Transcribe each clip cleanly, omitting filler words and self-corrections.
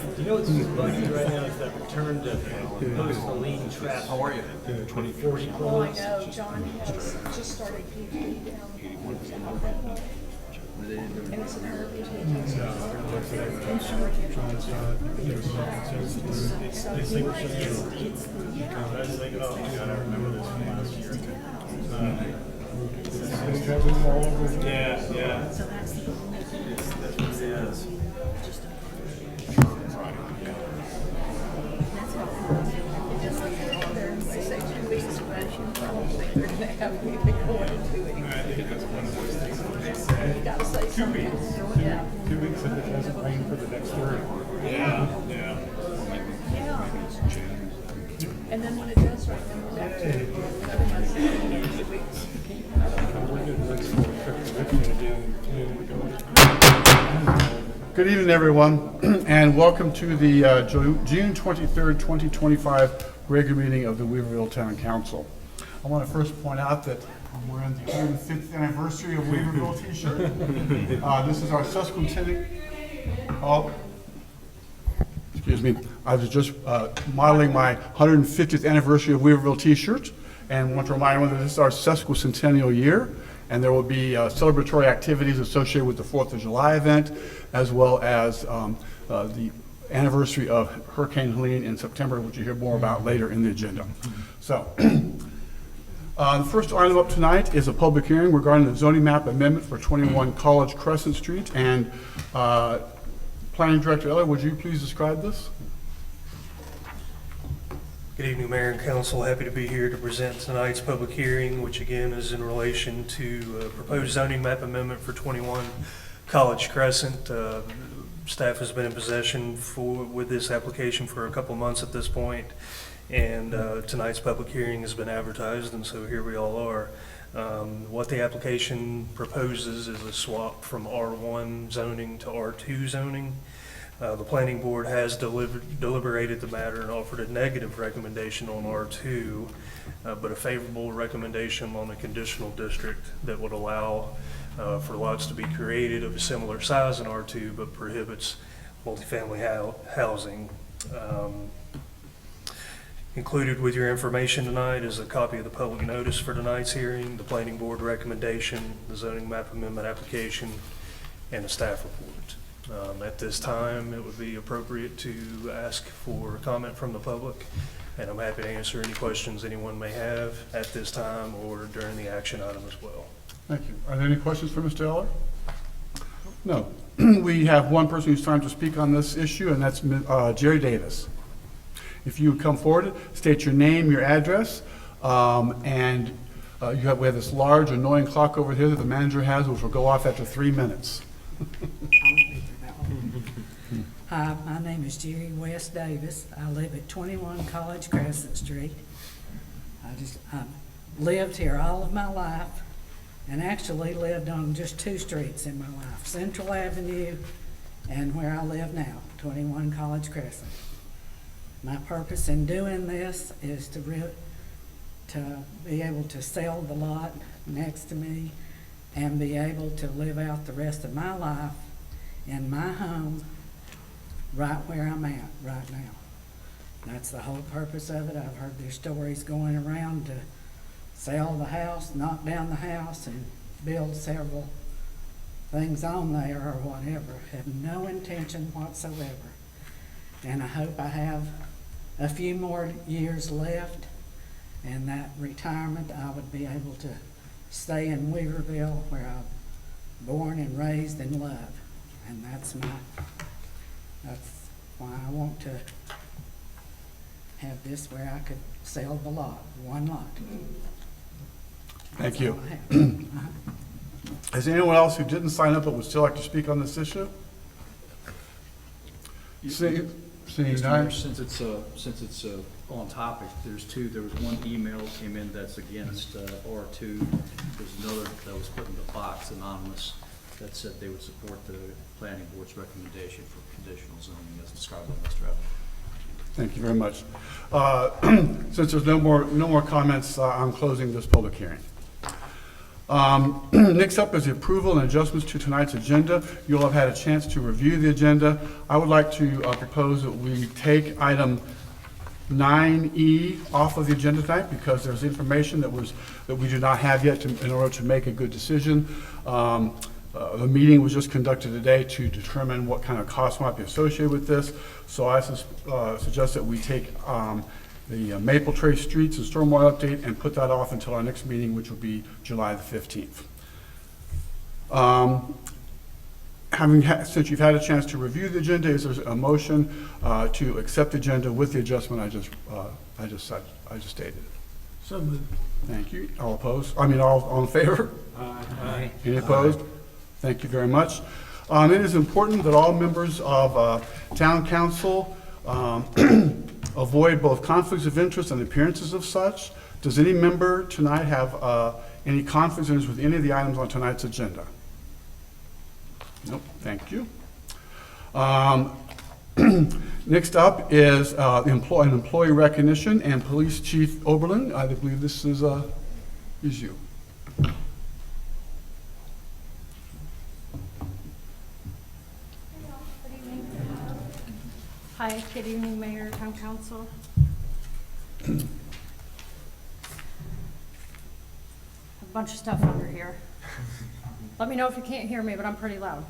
You know what's funny right now is that return to post-Helene traffic. How are you? 2040 Oh, I quotes. know, John has just started PhD down and it's an Arabic They sleep with I was like, oh god, I remember this from last year. Yeah. That's what it is. They say 2 weeks, but probably they're gonna have me be going in 2 weeks. I think that's one of those things that they say. You gotta say something. Yeah. 2 weeks if it doesn't rain for the next 3. Yeah. Yeah. And then when it does rain, then we're back to another month in 2 weeks. We're getting ready for a trip to Richmond again. And we go. Good evening, everyone, and welcome to the June 23rd, 2025 regular meeting of the Weaverville Town Council. I want to first point out that I'm wearing the 105th anniversary of Weaverville t-shirt. This is our sesquicentennial. Oh, excuse me. I was just modeling my 150th anniversary of Weaverville t-shirt, and want to remind everyone that this is our sesquicentennial year, and there will be celebratory activities associated with the 4th of July event, as well as the anniversary of Hurricane Helene in September, which you'll hear more about later in the agenda. So, the first item up tonight is a public hearing regarding the zoning map amendment for 21 College Crescent Street. And Planning Director Eller, would you please describe this? Good evening, Mayor and Council. Happy to be here to present tonight's public hearing, which again is in relation to proposed zoning map amendment for 21 College Crescent. Staff has been in possession with this application for a couple months at this point, and tonight's public hearing has been advertised, and so here we all are. What the application proposes is a swap from R1 zoning to R2 zoning. The Planning Board has deliberated the matter and offered a negative recommendation on R2, but a favorable recommendation on a conditional district that would allow for lots to be created of a similar size in R2, but prohibits multifamily housing. Included with your information tonight is a copy of the public notice for tonight's hearing, the Planning Board recommendation, the zoning map amendment application, and a staff report. At this time, it would be appropriate to ask for comment from the public, and I'm happy to answer any questions anyone may have at this time or during the action item as well. Thank you. Are there any questions for Mr. Eller? No. We have one person who's trying to speak on this issue, and that's Jerry Davis. If you would come forward, state your name, your address, and we have this large annoying clock over here that the manager has, which will go off after 3 minutes. Hi, my name is Jerry West Davis. I live at 21 College Crescent Street. I've lived here all of my life, and actually lived on just 2 streets in my life, Central Avenue and where I live now, 21 College Crescent. My purpose in doing this is to be able to sell the lot next to me and be able to live out the rest of my life in my home right where I'm at right now. That's the whole purpose of it. I've heard there's stories going around to sell the house, knock down the house, and build several things on there or whatever. Have no intention whatsoever. And I hope I have a few more years left, and that retirement I would be able to stay in Weaverville where I'm born and raised and loved. And that's why I want to have this where I could sell the lot, one lot. Thank That's you. all I have. Is there anyone else who didn't sign up but would still like to speak on this issue? Seeing Mr. none? Mayor, since it's on topic, there was one email came in that's against R2. There's another that was put in the box, anonymous, that said they would support the planning board's recommendation for conditional zoning as described by Mr. Evans. Thank you very much. Since there's no more comments, I'm closing this public hearing. Next up is the approval and adjustments to tonight's agenda. You'll have had a chance to review the agenda. I would like to propose that we take item 9E off of the agenda tonight because there's information that we do not have yet in order to make a good decision. The meeting was just conducted today to determine what kind of costs might be associated with this. So I suggest that we take the Maple Trace Streets and Stormwater update and put that off until our next meeting, which will be July the 15th. Since you've had a chance to review the agenda, is there a motion to accept the agenda with the adjustment I just stated? So moved. Thank you. All opposed? All in favor? Aye. Any opposed? Thank you very much. It is important that all members of town council avoid both conflicts of interest and appearances of such. Does any member tonight have any conflicts of interest with any of the items on tonight's agenda? Nope, thank you. Next up is an employee recognition, and Police Chief Oberlin, I believe this is you. Good evening. Hi, good evening, Mayor, Town Council. A bunch of stuff under here. Let me know if you can't hear me, but I'm pretty loud.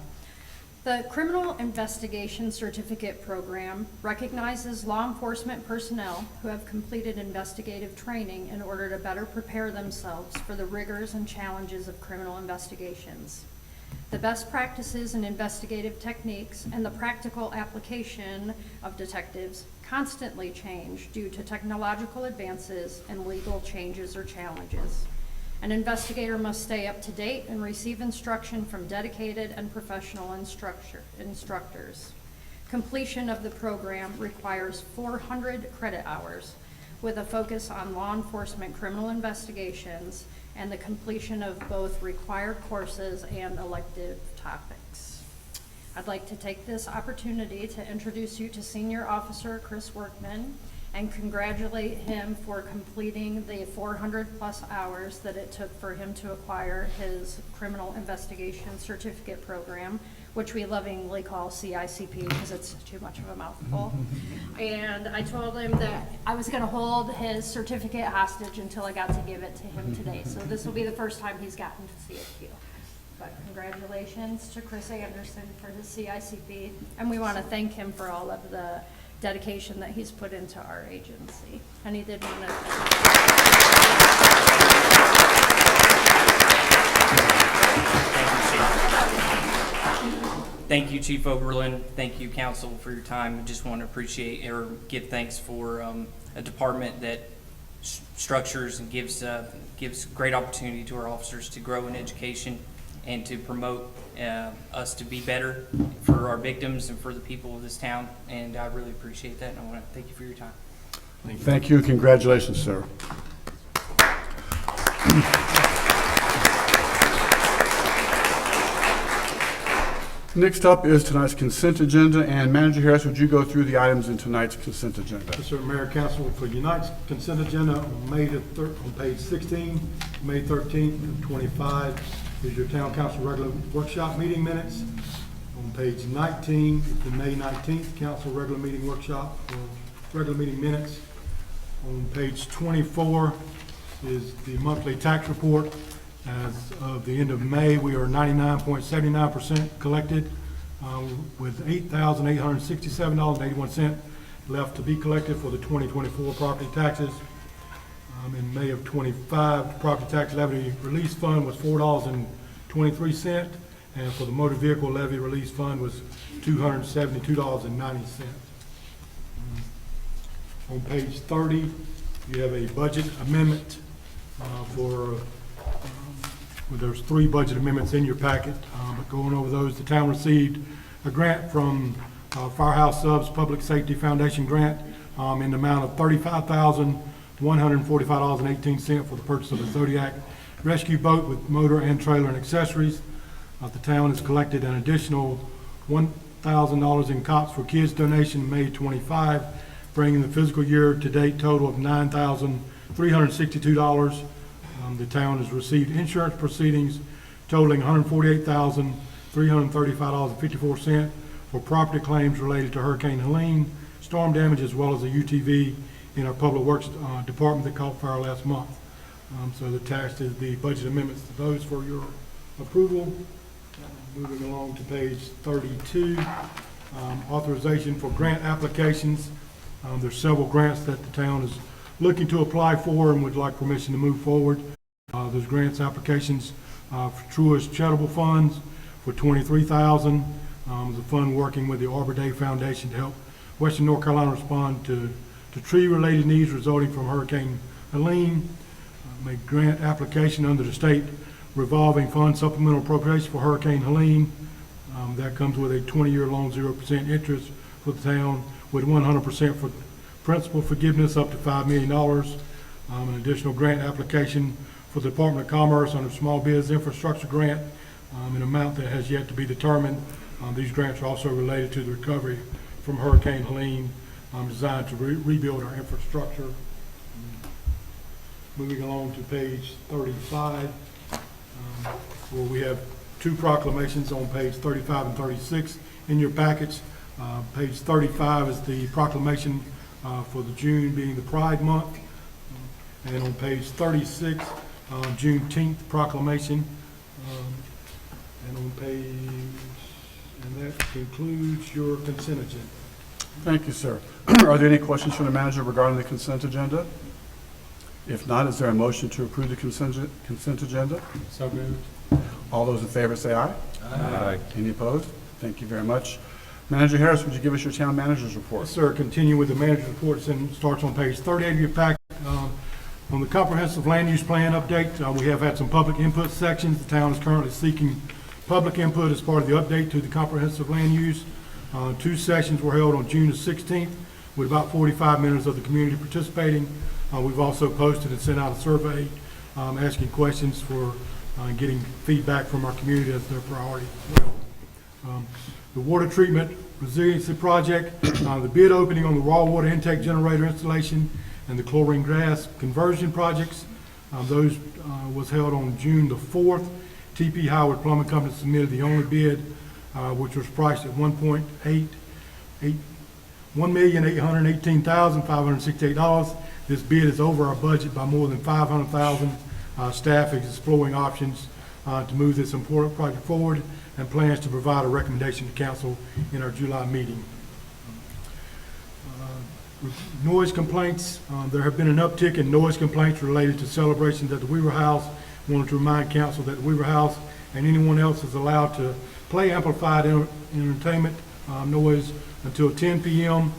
The Criminal Investigation Certificate Program recognizes law enforcement personnel who have completed investigative training in order to better prepare themselves for the rigors and challenges of criminal investigations. The best practices and investigative techniques and the practical application of detectives constantly change due to technological advances and legal changes or challenges. An investigator must stay up to date and receive instruction from dedicated and professional instructors. Completion of the program requires 400 credit hours with a focus on law enforcement criminal investigations and the completion of both required courses and elective topics. I'd like to take this opportunity to introduce you to Senior Officer Chris Workman and congratulate him for completing the 400+ hours that it took for him to acquire his Criminal Investigation Certificate Program, which we lovingly call CICP because it's too much of a mouthful. And I told him that I was gonna hold his certificate hostage until I got to give it to him today. So this will be the first time he's gotten to see it too. But congratulations to Chris Anderson for his CICP, and we want to thank him for all of the dedication that he's put into our agency. And he did want to. Thank you, Chief Oberlin. Thank you, Council, for your time. I just want to appreciate or give thanks for a department that structures and gives great opportunity to our officers to grow in education and to promote us to be better for our victims and for the people of this town. And I really appreciate that, and I want to thank you for your time. Thank you. Congratulations, sir. Next up is tonight's consent agenda, and Manager Harris, would you go through the items in tonight's consent agenda? Yes, sir, Mayor, Council, for tonight's consent agenda on page 16, May 13th and 25 is your Town Council regular workshop meeting minutes. On page 19 is the May 19th Council regular meeting workshop, regular meeting minutes. On page 24 is the monthly tax report. As of the end of May, we are 99.79% collected, with $8,867.81 left to be collected for the 2024 property taxes. In May of 25, the property tax levy release fund was $4.23, and for the motor vehicle levy release fund was $272.90. On page 30, you have a budget amendment there's 3 budget amendments in your packet, but going over those, the town received a grant from Firehouse Subs Public Safety Foundation grant in the amount of $35,145.18 for the purchase of a Zodiac rescue boat with motor and trailer and accessories. The town has collected an additional $1,000 in Cops for Kids donation May 25, bringing the fiscal year to date total of $9,362. The town has received insurance proceedings totaling $148,335.54 for property claims related to Hurricane Helene, storm damage, as well as a UTV in our Public Works Department that caught fire last month. So attached is the budget amendments to those for your approval. Moving along to page 32, authorization for grant applications. There's several grants that the town is looking to apply for and would like permission to move forward. Those grants applications for Truist Charitable Funds for $23,000. The fund working with the Arbor Day Foundation to help Western North Carolina respond to tree-related needs resulting from Hurricane Helene. Make grant application under the state revolving fund supplemental appropriation for Hurricane Helene. That comes with a 20-year loan, 0% interest for the town, with 100% for principal forgiveness up to $5 million. An additional grant application for the Department of Commerce under Small Biz Infrastructure Grant, an amount that has yet to be determined. These grants are also related to the recovery from Hurricane Helene, designed to rebuild our infrastructure. Moving along to page 35, where we have two proclamations on page 35 and 36 in your package. Page 35 is the proclamation for the June being the Pride Month. And on page 36, Juneteenth proclamation. And that concludes your consent agenda. Thank you, sir. Are there any questions from the manager regarding the consent agenda? If not, is there a motion to approve the consent agenda? So moved. All those in favor say aye. Aye. Any opposed? Thank you very much. Manager Harris, would you give us your town manager's report? Yes, sir. Continue with the manager's report, and starts on page 38 of your packet. On the comprehensive land use plan update, we have had some public input sections. The town is currently seeking public input as part of the update to the comprehensive land use. Two sessions were held on June the 16th with about 45 minutes of the community participating. We've also posted and sent out a survey asking questions for getting feedback from our community as their priority as well. The water treatment resiliency project, the bid opening on the raw water intake generator installation and the chlorine gas conversion projects, those was held on June the 4th. TP Howard Plumbing Company submitted the only bid, which was priced at $1,818,568. This bid is over our budget by more than $500,000. Staff is exploring options to move this important project forward and plans to provide a recommendation to council in our July meeting. Noise complaints, there have been an uptick in noise complaints related to celebrations at the Weaver House. I wanted to remind council that the Weaver House and anyone else is allowed to play amplified entertainment noise until 10 p.m.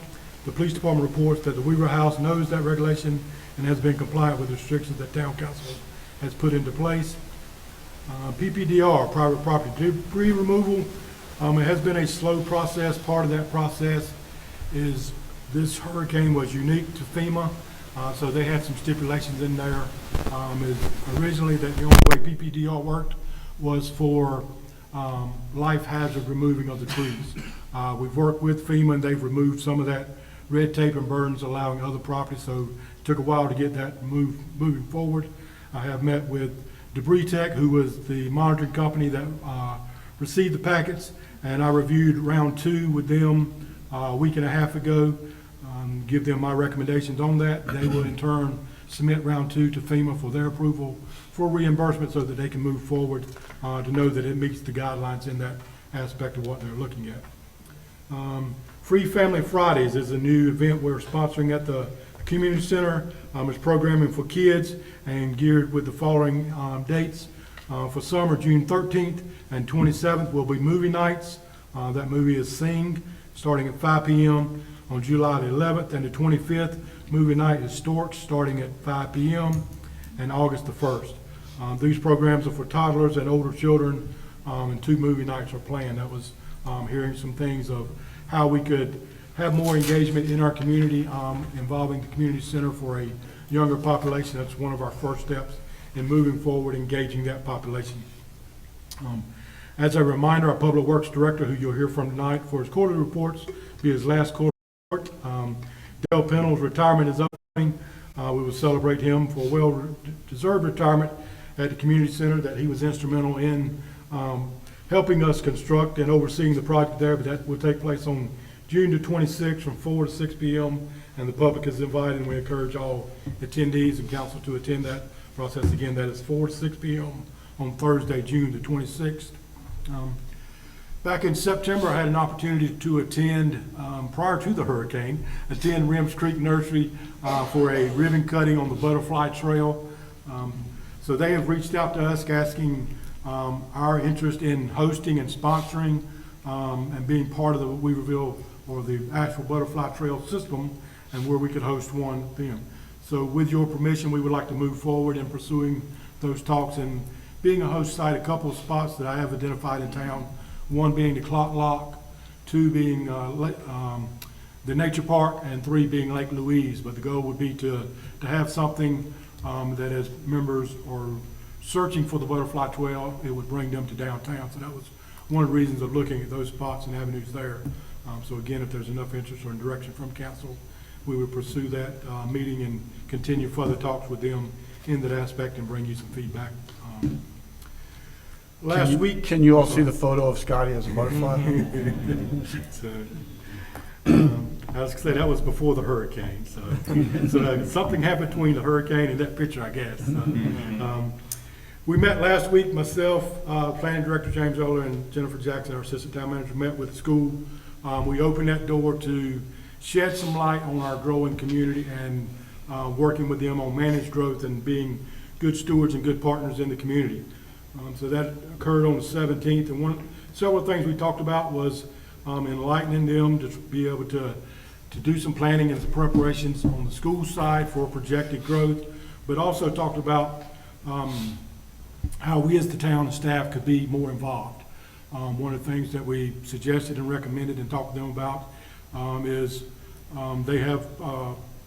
The police department reports that the Weaver House knows that regulation and has been compliant with restrictions that town council has put into place. PPDR, private property debris removal, it has been a slow process. Part of that process is this hurricane was unique to FEMA, so they had some stipulations in there. Originally, that the only way PPDR worked was for life hazard removing of the trees. We've worked with FEMA and they've removed some of that red tape and burdens allowing other properties, so it took a while to get that moving forward. I have met with Debris Tech, who was the monitoring company that received the packets, and I reviewed round 2 with them a week and a half ago, give them my recommendations on that. They will in turn submit round 2 to FEMA for their approval for reimbursement so that they can move forward to know that it meets the guidelines in that aspect of what they're looking at. Free Family Fridays is a new event we're sponsoring at the community center. It's programming for kids and geared with the following dates. For summer, June 13th and 27th will be movie nights. That movie is Sing, starting at 5 p.m. On July the 11th and the 25th, movie night is Storks, starting at 5 p.m. and August the 1st. These programs are for toddlers and older children, and 2 movie nights are planned. That was hearing some things of how we could have more engagement in our community involving the community center for a younger population. That's one of our first steps in moving forward, engaging that population. As a reminder, our Public Works Director, who you'll hear from tonight for his quarterly reports, be his last quarterly report. Dale Pennell's retirement is upcoming. We will celebrate him for a well-deserved retirement at the community center that he was instrumental in helping us construct and overseeing the project there. But that will take place on June the 26th from 4 to 6 p.m. and the public is invited, and we encourage all attendees and council to attend that process. Again, that is 4 to 6 p.m. on Thursday, June the 26th. Back in September, I had an opportunity to attend, prior to the hurricane, attend Rims Creek Nursery for a ribbon cutting on the Butterfly Trail. So they have reached out to us asking our interest in hosting and sponsoring and being part of the Weaverville or the actual Butterfly Trail system, and where we could host one of them. So with your permission, we would like to move forward in pursuing those talks and being a host site, a couple of spots that I have identified in town, one being the Clock Lock, two being the Nature Park, and three being Lake Louise. But the goal would be to have something that as members are searching for the Butterfly Trail, it would bring them to downtown. So that was one of the reasons of looking at those spots and avenues there. So again, if there's enough interest or direction from council, we would pursue that meeting and continue further talks with them in that aspect and bring you some feedback. Last week. Can you all see the photo of Scotty as a butterfly? So, I was gonna say, that was before the hurricane, so something happened between the hurricane and that picture, I guess. We met last week, myself, Planning Director James Oler, and Jennifer Jackson, our Assistant Town Manager, met with the school. We opened that door to shed some light on our growing community and working with them on managed growth and being good stewards and good partners in the community. So that occurred on the 17th, and several things we talked about was enlightening them to be able to do some planning and some preparations on the school side for projected growth, but also talked about how we as the town and staff could be more involved. One of the things that we suggested and recommended and talked to them about is they have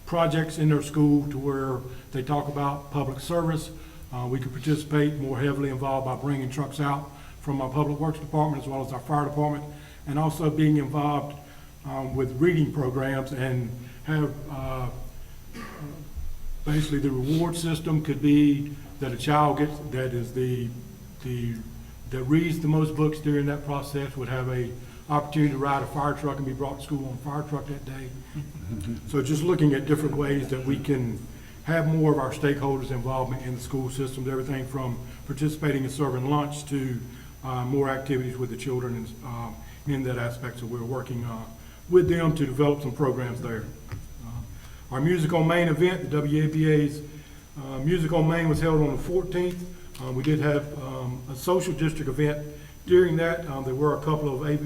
projects in their school to where they talk about public service. We could participate more heavily involved by bringing trucks out from our public works department as well as our fire department, and also being involved with reading programs and have basically the reward system could be that a child gets, that is that reads the most books during that process would have a opportunity to ride a fire truck and be brought to school on a fire truck that day. So just looking at different ways that we can have more of our stakeholders' involvement in the school systems, everything from participating in serving lunch to more activities with the children in that aspect. So we're working with them to develop some programs there. Our Music on Main event, the WAPA's Music on Main, was held on the 14th. We did have a social district event during that. There were a couple of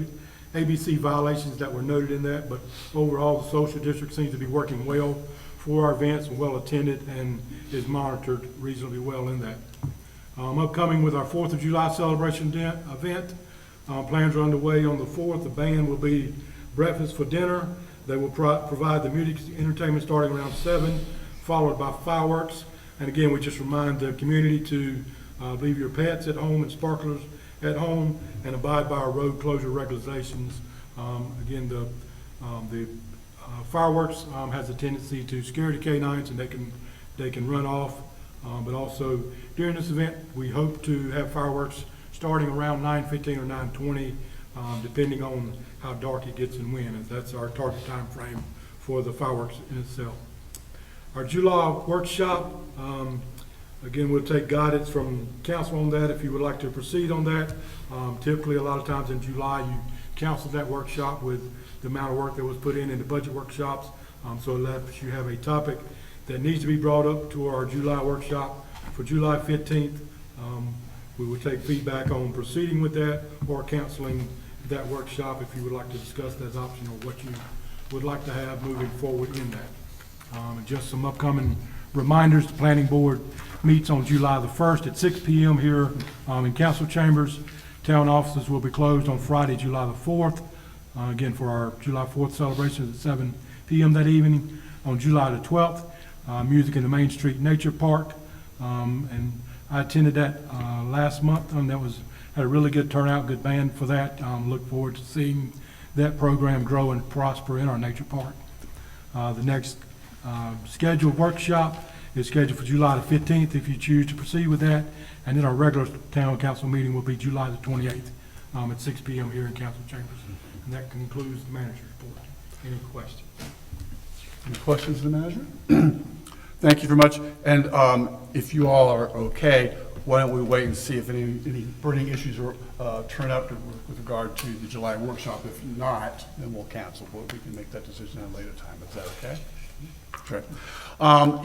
ABC violations that were noted in that, but overall the social district seems to be working well for our events and well attended and is monitored reasonably well in that. Upcoming with our 4th of July celebration event, plans are underway on the 4th. The band will be breakfast for dinner. They will provide the music entertainment starting around 7, followed by fireworks. And again, we just remind the community to leave your pets at home and sparklers at home and abide by our road closure regulations. Again, the fireworks has a tendency to scare the canines, and they can run off. But also during this event, we hope to have fireworks starting around 9:15 or 9:20, depending on how dark it gets and when, as that's our target time frame for the fireworks in itself. Our July workshop, again, we'll take guidance from council on that if you would like to proceed on that. Typically, a lot of times in July, you counsel that workshop with the amount of work that was put in the budget workshops. So if you have a topic that needs to be brought up to our July workshop for July 15th, we will take feedback on proceeding with that or canceling that workshop if you would like to discuss that option or what you would like to have moving forward in that. And just some upcoming reminders, the planning board meets on July the 1st at 6 p.m. here in council chambers. Town offices will be closed on Friday, July the 4th. Again, for our July 4th celebrations at 7 p.m. that evening. On July the 12th, music in the Main Street Nature Park. And I attended that last month, and had a really good turnout, good band for that. Look forward to seeing that program grow and prosper in our nature park. The next Scheduled workshop is scheduled for July the 15th, if you choose to proceed with that. And then our regular town council meeting will be July the 28th at 6 p.m. here in council chambers. And that concludes the manager's report. Any questions? Any questions of the manager? Thank you very much. And if you all are okay, why don't we wait and see if any burning issues turn up with regard to the July workshop. If not, then we'll cancel, but we can make that decision at a later time. Is that okay? Okay.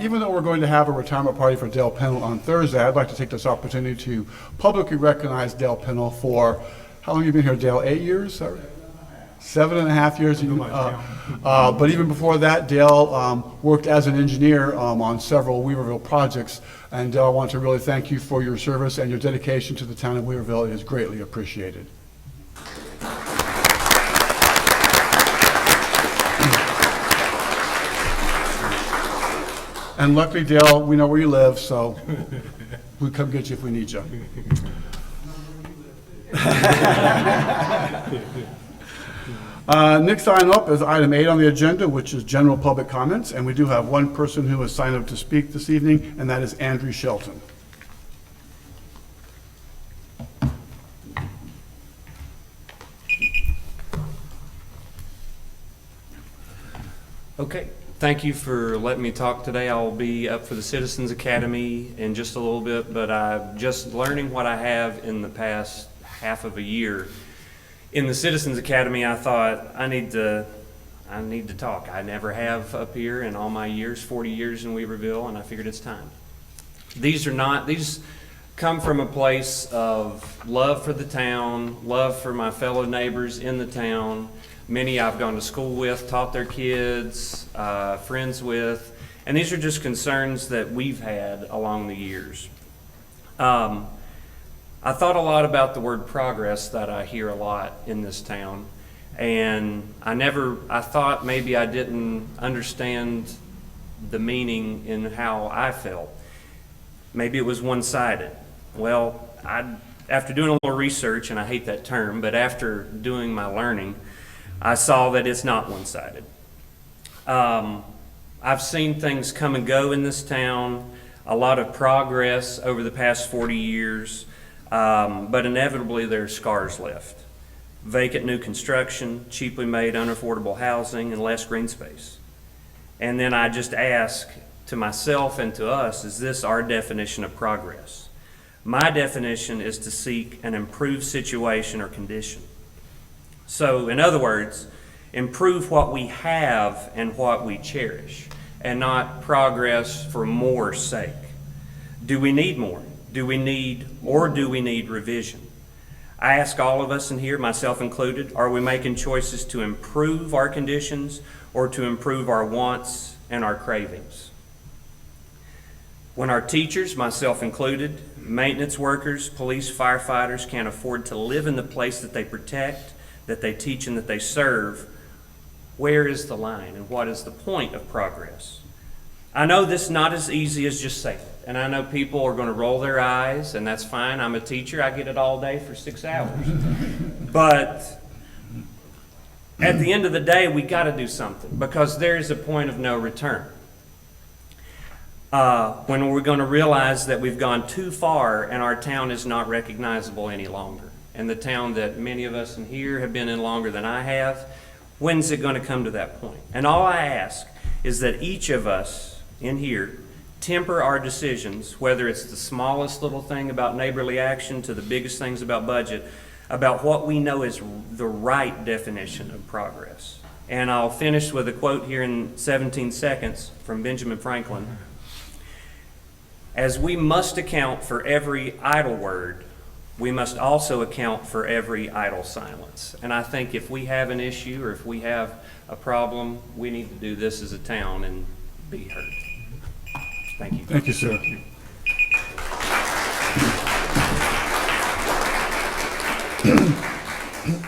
Even though we're going to have a retirement party for Dale Pennell on Thursday, I'd like to take this opportunity to publicly recognize Dale Pennell for, how long have you been here, Dale? 8 years? 7.5 years. But even before that, Dale worked as an engineer on several Weaverville projects. And Dale, I want to really thank you for your service and your dedication to the town of Weaverville. It is greatly appreciated. And luckily, Dale, we know where you live, so we'll come get you if we need you. Next item up is item 8 on the agenda, which is general public comments. And we do have one person who has signed up to speak this evening, and that is Andrew Shelton. Okay, thank you for letting me talk today. I'll be up for the Citizens Academy in just a little bit, but I'm just learning what I have in the past half of a year. In the Citizens Academy, I thought I need to talk. I never have up here in all my years, 40 years in Weaverville, and I figured it's time. These come from a place of love for the town, love for my fellow neighbors in the town. Many I've gone to school with, taught their kids, friends with, and these are just concerns that we've had along the years. I thought a lot about the word progress that I hear a lot in this town, and I thought maybe I didn't understand the meaning in how I felt. Maybe it was one-sided. Well, after doing a little research, and I hate that term, but after doing my learning, I saw that it's not one-sided. I've seen things come and go in this town, a lot of progress over the past 40 years, but inevitably there are scars left. Vacant new construction, cheaply made unaffordable housing, and less green space. And then I just ask to myself and to us, is this our definition of progress? My definition is to seek an improved situation or condition. So, in other words, improve what we have and what we cherish, and not progress for more's sake. Do we need more? Do we need revision? I ask all of us in here, myself included, are we making choices to improve our conditions or to improve our wants and our cravings? When our teachers, myself included, maintenance workers, police, firefighters can't afford to live in the place that they protect, that they teach, and that they serve, where is the line and what is the point of progress? I know this is not as easy as just saying it, and I know people are going to roll their eyes, and that's fine. I'm a teacher. I get it all day for 6 hours. But at the end of the day, we got to do something, because there is a point of no return. When we're going to realize that we've gone too far and our town is not recognizable any longer. And the town that many of us in here have been in longer than I have, when's it going to come to that point? And all I ask is that each of us in here temper our decisions, whether it's the smallest little thing about neighborly action to the biggest things about budget, about what we know is the right definition of progress. And I'll finish with a quote here in 17 seconds from Benjamin Franklin. As we must account for every idle word, we must also account for every idle silence. And I think if we have an issue or if we have a problem, we need to do this as a town and be heard. Thank you. Thank you, sir.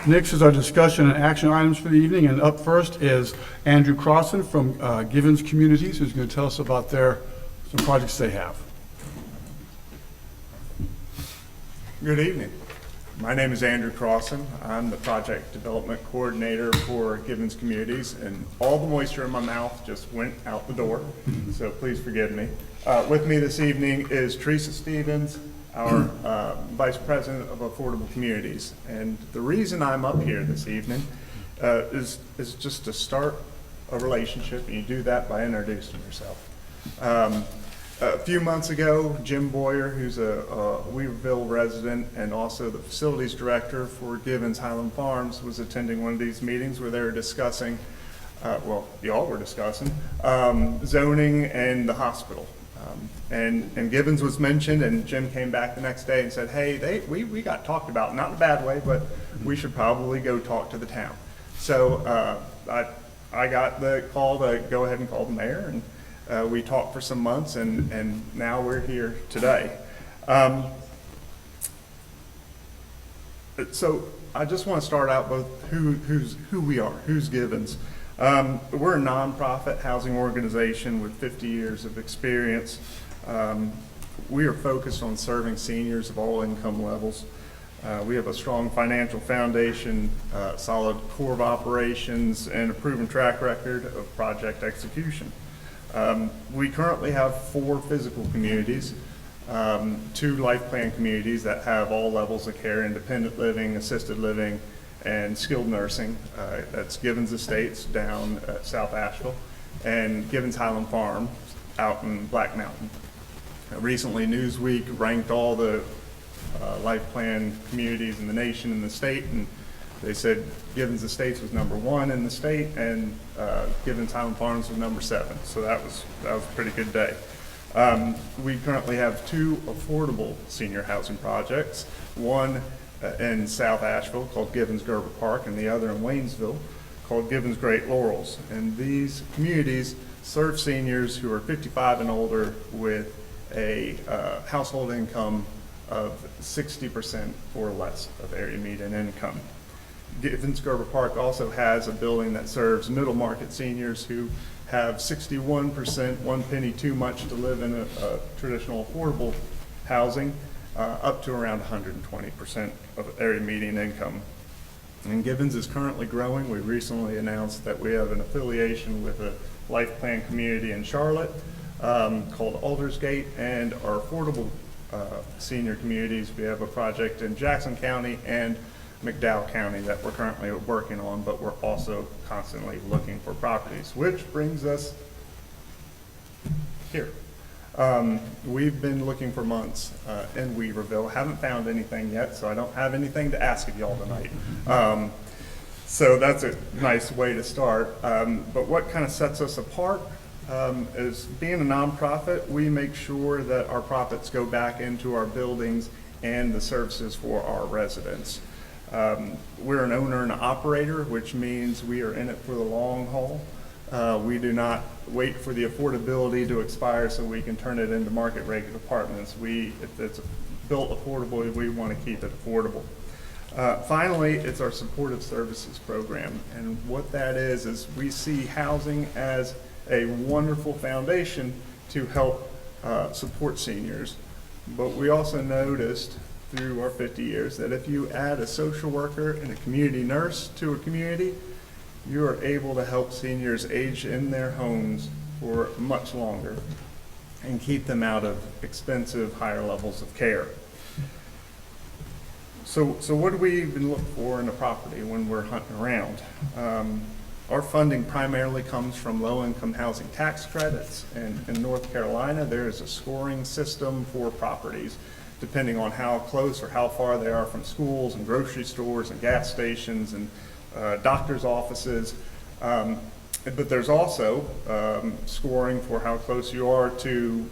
Next is our discussion and action items for the evening, and up first is Andrew Crossan from Givens Communities, who's going to tell us about some projects they have. Good evening. My name is Andrew Crossan. I'm the project development coordinator for Givens Communities, and all the moisture in my mouth just went out the door, so please forgive me. With me this evening is Teresa Stevens, our Vice President of Affordable Communities. And the reason I'm up here this evening is just to start a relationship, and you do that by introducing yourself. A few months ago, Jim Boyer, who's a Weaverville resident and also the facilities director for Givens Highland Farms, was attending one of these meetings where they were discussing, well, y'all were discussing, zoning and the hospital. And Givens was mentioned, and Jim came back the next day and said, hey, we got talked about, not in a bad way, but we should probably go talk to the town. So I got the call to go ahead and call the mayor, and we talked for some months, and now we're here today. So I just want to start out with who we are, who's Givens. We're a nonprofit housing organization with 50 years of experience. We are focused on serving seniors of all income levels. We have a strong financial foundation, solid core of operations, and a proven track record of project execution. We currently have 4 physical communities, 2 life plan communities that have all levels of care: independent living, assisted living, and skilled nursing. That's Givens Estates down at South Asheville, and Givens Highland Farm out in Black Mountain. Recently, Newsweek ranked all the life plan communities in the nation and the state, and they said Givens Estates was #1 in the state, and Givens Highland Farms was #7. So that was a pretty good day. We currently have 2 affordable senior housing projects, one in South Asheville called Givens Gerber Park, and the other in Waynesville called Givens Great Laurels. And these communities serve seniors who are 55 and older with a household income of 60% or less of area median income. Givens Gerber Park also has a building that serves middle market seniors who have 61%, 1 penny too much to live in a traditional affordable housing, up to around 120% of area median income. And Givens is currently growing. We recently announced that we have an affiliation with a life plan community in Charlotte called Aldersgate, and our affordable senior communities, we have a project in Jackson County and McDowell County that we're currently working on, but we're also constantly looking for properties, which brings us here. We've been looking for months in Weaverville, haven't found anything yet, so I don't have anything to ask of y'all tonight. So that's a nice way to start. But what kind of sets us apart is being a nonprofit, we make sure that our profits go back into our buildings and the services for our residents. We're an owner and operator, which means we are in it for the long haul. We do not wait for the affordability to expire so we can turn it into market rate apartments. If it's built affordably, we want to keep it affordable. Finally, it's our supportive services program. And what that is we see housing as a wonderful foundation to help support seniors. But we also noticed through our 50 years that if you add a social worker and a community nurse to a community, you are able to help seniors age in their homes for much longer and keep them out of expensive, higher levels of care. So what do we even look for in a property when we're hunting around? Our funding primarily comes from low-income housing tax credits. And in North Carolina, there is a scoring system for properties, depending on how close or how far they are from schools and grocery stores and gas stations and doctor's offices. But there's also scoring for how close you are to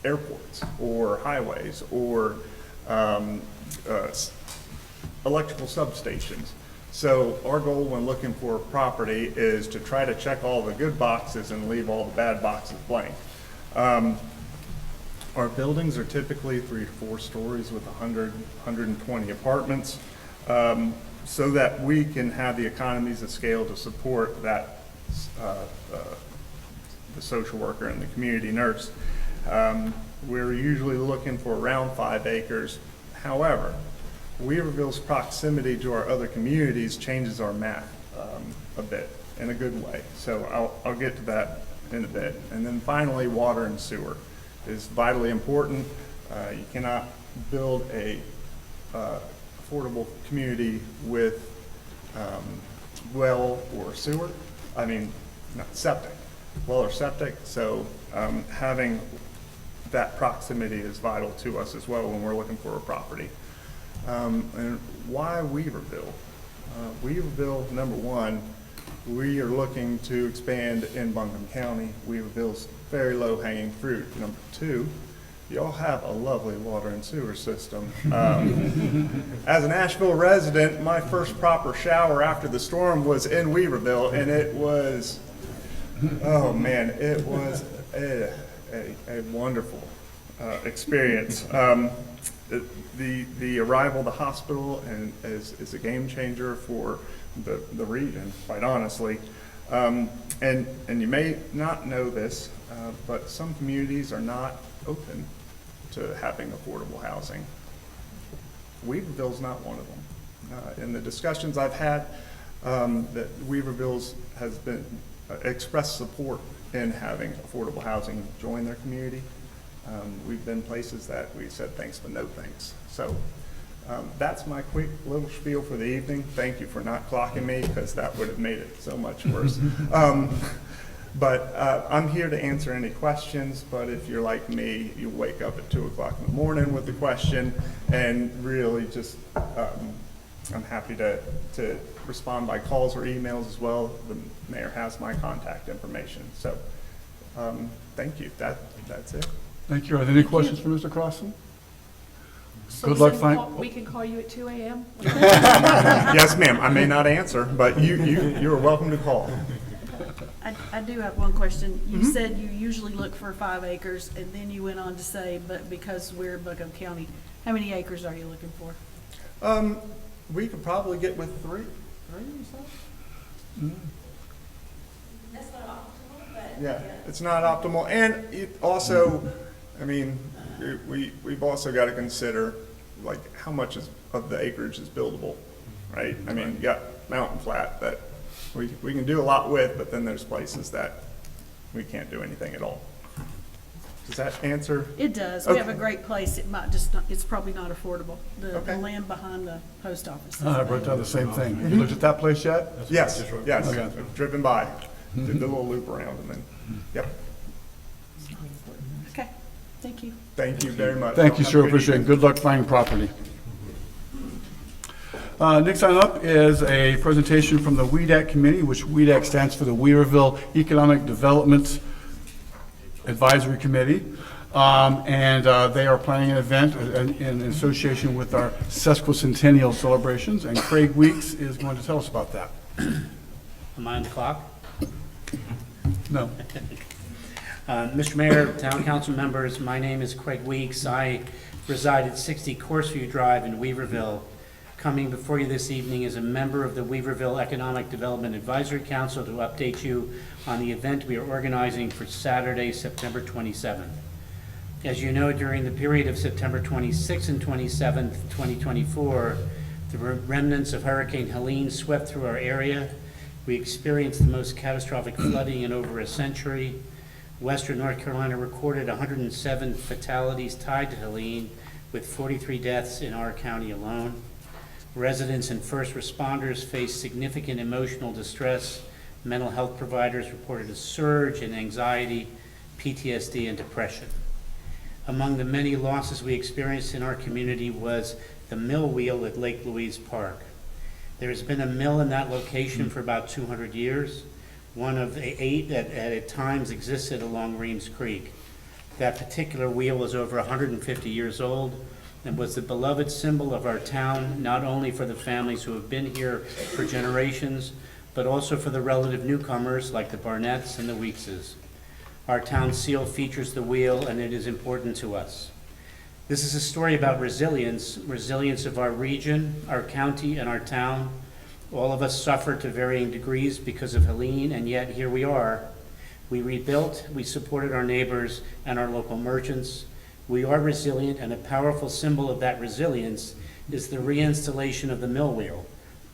airports or highways or electrical substations. So our goal when looking for a property is to try to check all the good boxes and leave all the bad boxes blank. Our buildings are typically 3 to 4 stories with 100, 120 apartments, so that we can have the economies of scale to support that, the social worker and the community nurse. We're usually looking for around 5 acres. However, Weaverville's proximity to our other communities changes our map a bit in a good way. So I'll get to that in a bit. And then finally, water and sewer is vitally important. You cannot build a affordable community with well or sewer. I mean, not septic, well or septic. So having that proximity is vital to us as well when we're looking for a property. And why Weaverville? Weaverville, number one, we are looking to expand in Buncombe County. Weaverville's very low hanging fruit. Number two, y'all have a lovely water and sewer system. As an Asheville resident, my first proper shower after the storm was in Weaverville, and it was, oh man, it was a wonderful experience. The arrival of the hospital is a game changer for the region, quite honestly. And you may not know this, but some communities are not open to having affordable housing. Weaverville's not one of them. In the discussions I've had, that Weaverville's has been expressed support in having affordable housing join their community. We've been places that we said thanks but no thanks. So that's my quick little spiel for the evening. Thank you for not clocking me, because that would have made it so much worse. But I'm here to answer any questions, but if you're like me, you wake up at 2 o'clock in the morning with the question, and really just, I'm happy to respond by calls or emails as well. The mayor has my contact information. So thank you. That's it. Thank you. Are there any questions for Mr. Crossan? So Good we luck can find- call- We can call you at 2 a.m.? Yes, ma'am. I may not answer, but you are welcome to call. I do have one question. You said you usually look for 5 acres, and then you went on to say, but because we're in Buncombe County, how many acres are you looking for? We could probably get with three or so. That's not optimal, but. Yeah, it's not optimal, and it also, I mean, we've also got to consider like how much of the acreage is buildable, right? I mean, you got mountain flat that we can do a lot with, but then there's places that we can't do anything at all. Does that answer? It does. We have a great place. It might just not, it's probably not affordable. The Okay. land behind the post office. I wrote down the same thing. You looked at that place yet? Yes, yes. Okay. I've driven by, did the little loop around, and then, yep. Okay, thank you. Thank you very much. Thank you, Have a sir. good Appreciate it. evening. Good luck finding property. Next item up is a presentation from the WEDAC committee, which WEDAC stands for the Weaverville Economic Development Advisory Committee. And they are planning an event in association with our sesquicentennial celebrations, and Craig Weeks is going to tell us about that. Am I on the clock? No. Mr. Mayor, Town Council members, my name is Craig Weeks. I reside at 60 Courseview Drive in Weaverville. Coming before you this evening as a member of the Weaverville Economic Development Advisory Council to update you on the event we are organizing for Saturday, September 27th. As you know, during the period of September 26th and 27th, 2024, the remnants of Hurricane Helene swept through our area. We experienced the most catastrophic flooding in over a century. Western North Carolina recorded 107 fatalities tied to Helene, with 43 deaths in our county alone. Residents and first responders faced significant emotional distress. Mental health providers reported a surge in anxiety, PTSD, and depression. Among the many losses we experienced in our community was the mill wheel at Lake Louise Park. There has been a mill in that location for about 200 years, one of the 8 that at times existed along Reems Creek. That particular wheel is over 150 years old and was the beloved symbol of our town, not only for the families who have been here for generations, but also for the relative newcomers like the Barnetts and the Weekses. Our town seal features the wheel, and it is important to us. This is a story about resilience of our region, our county, and our town. All of us suffered to varying degrees because of Helene, and yet here we are. We rebuilt, we supported our neighbors and our local merchants. We are resilient, and a powerful symbol of that resilience is the reinstallation of the mill wheel.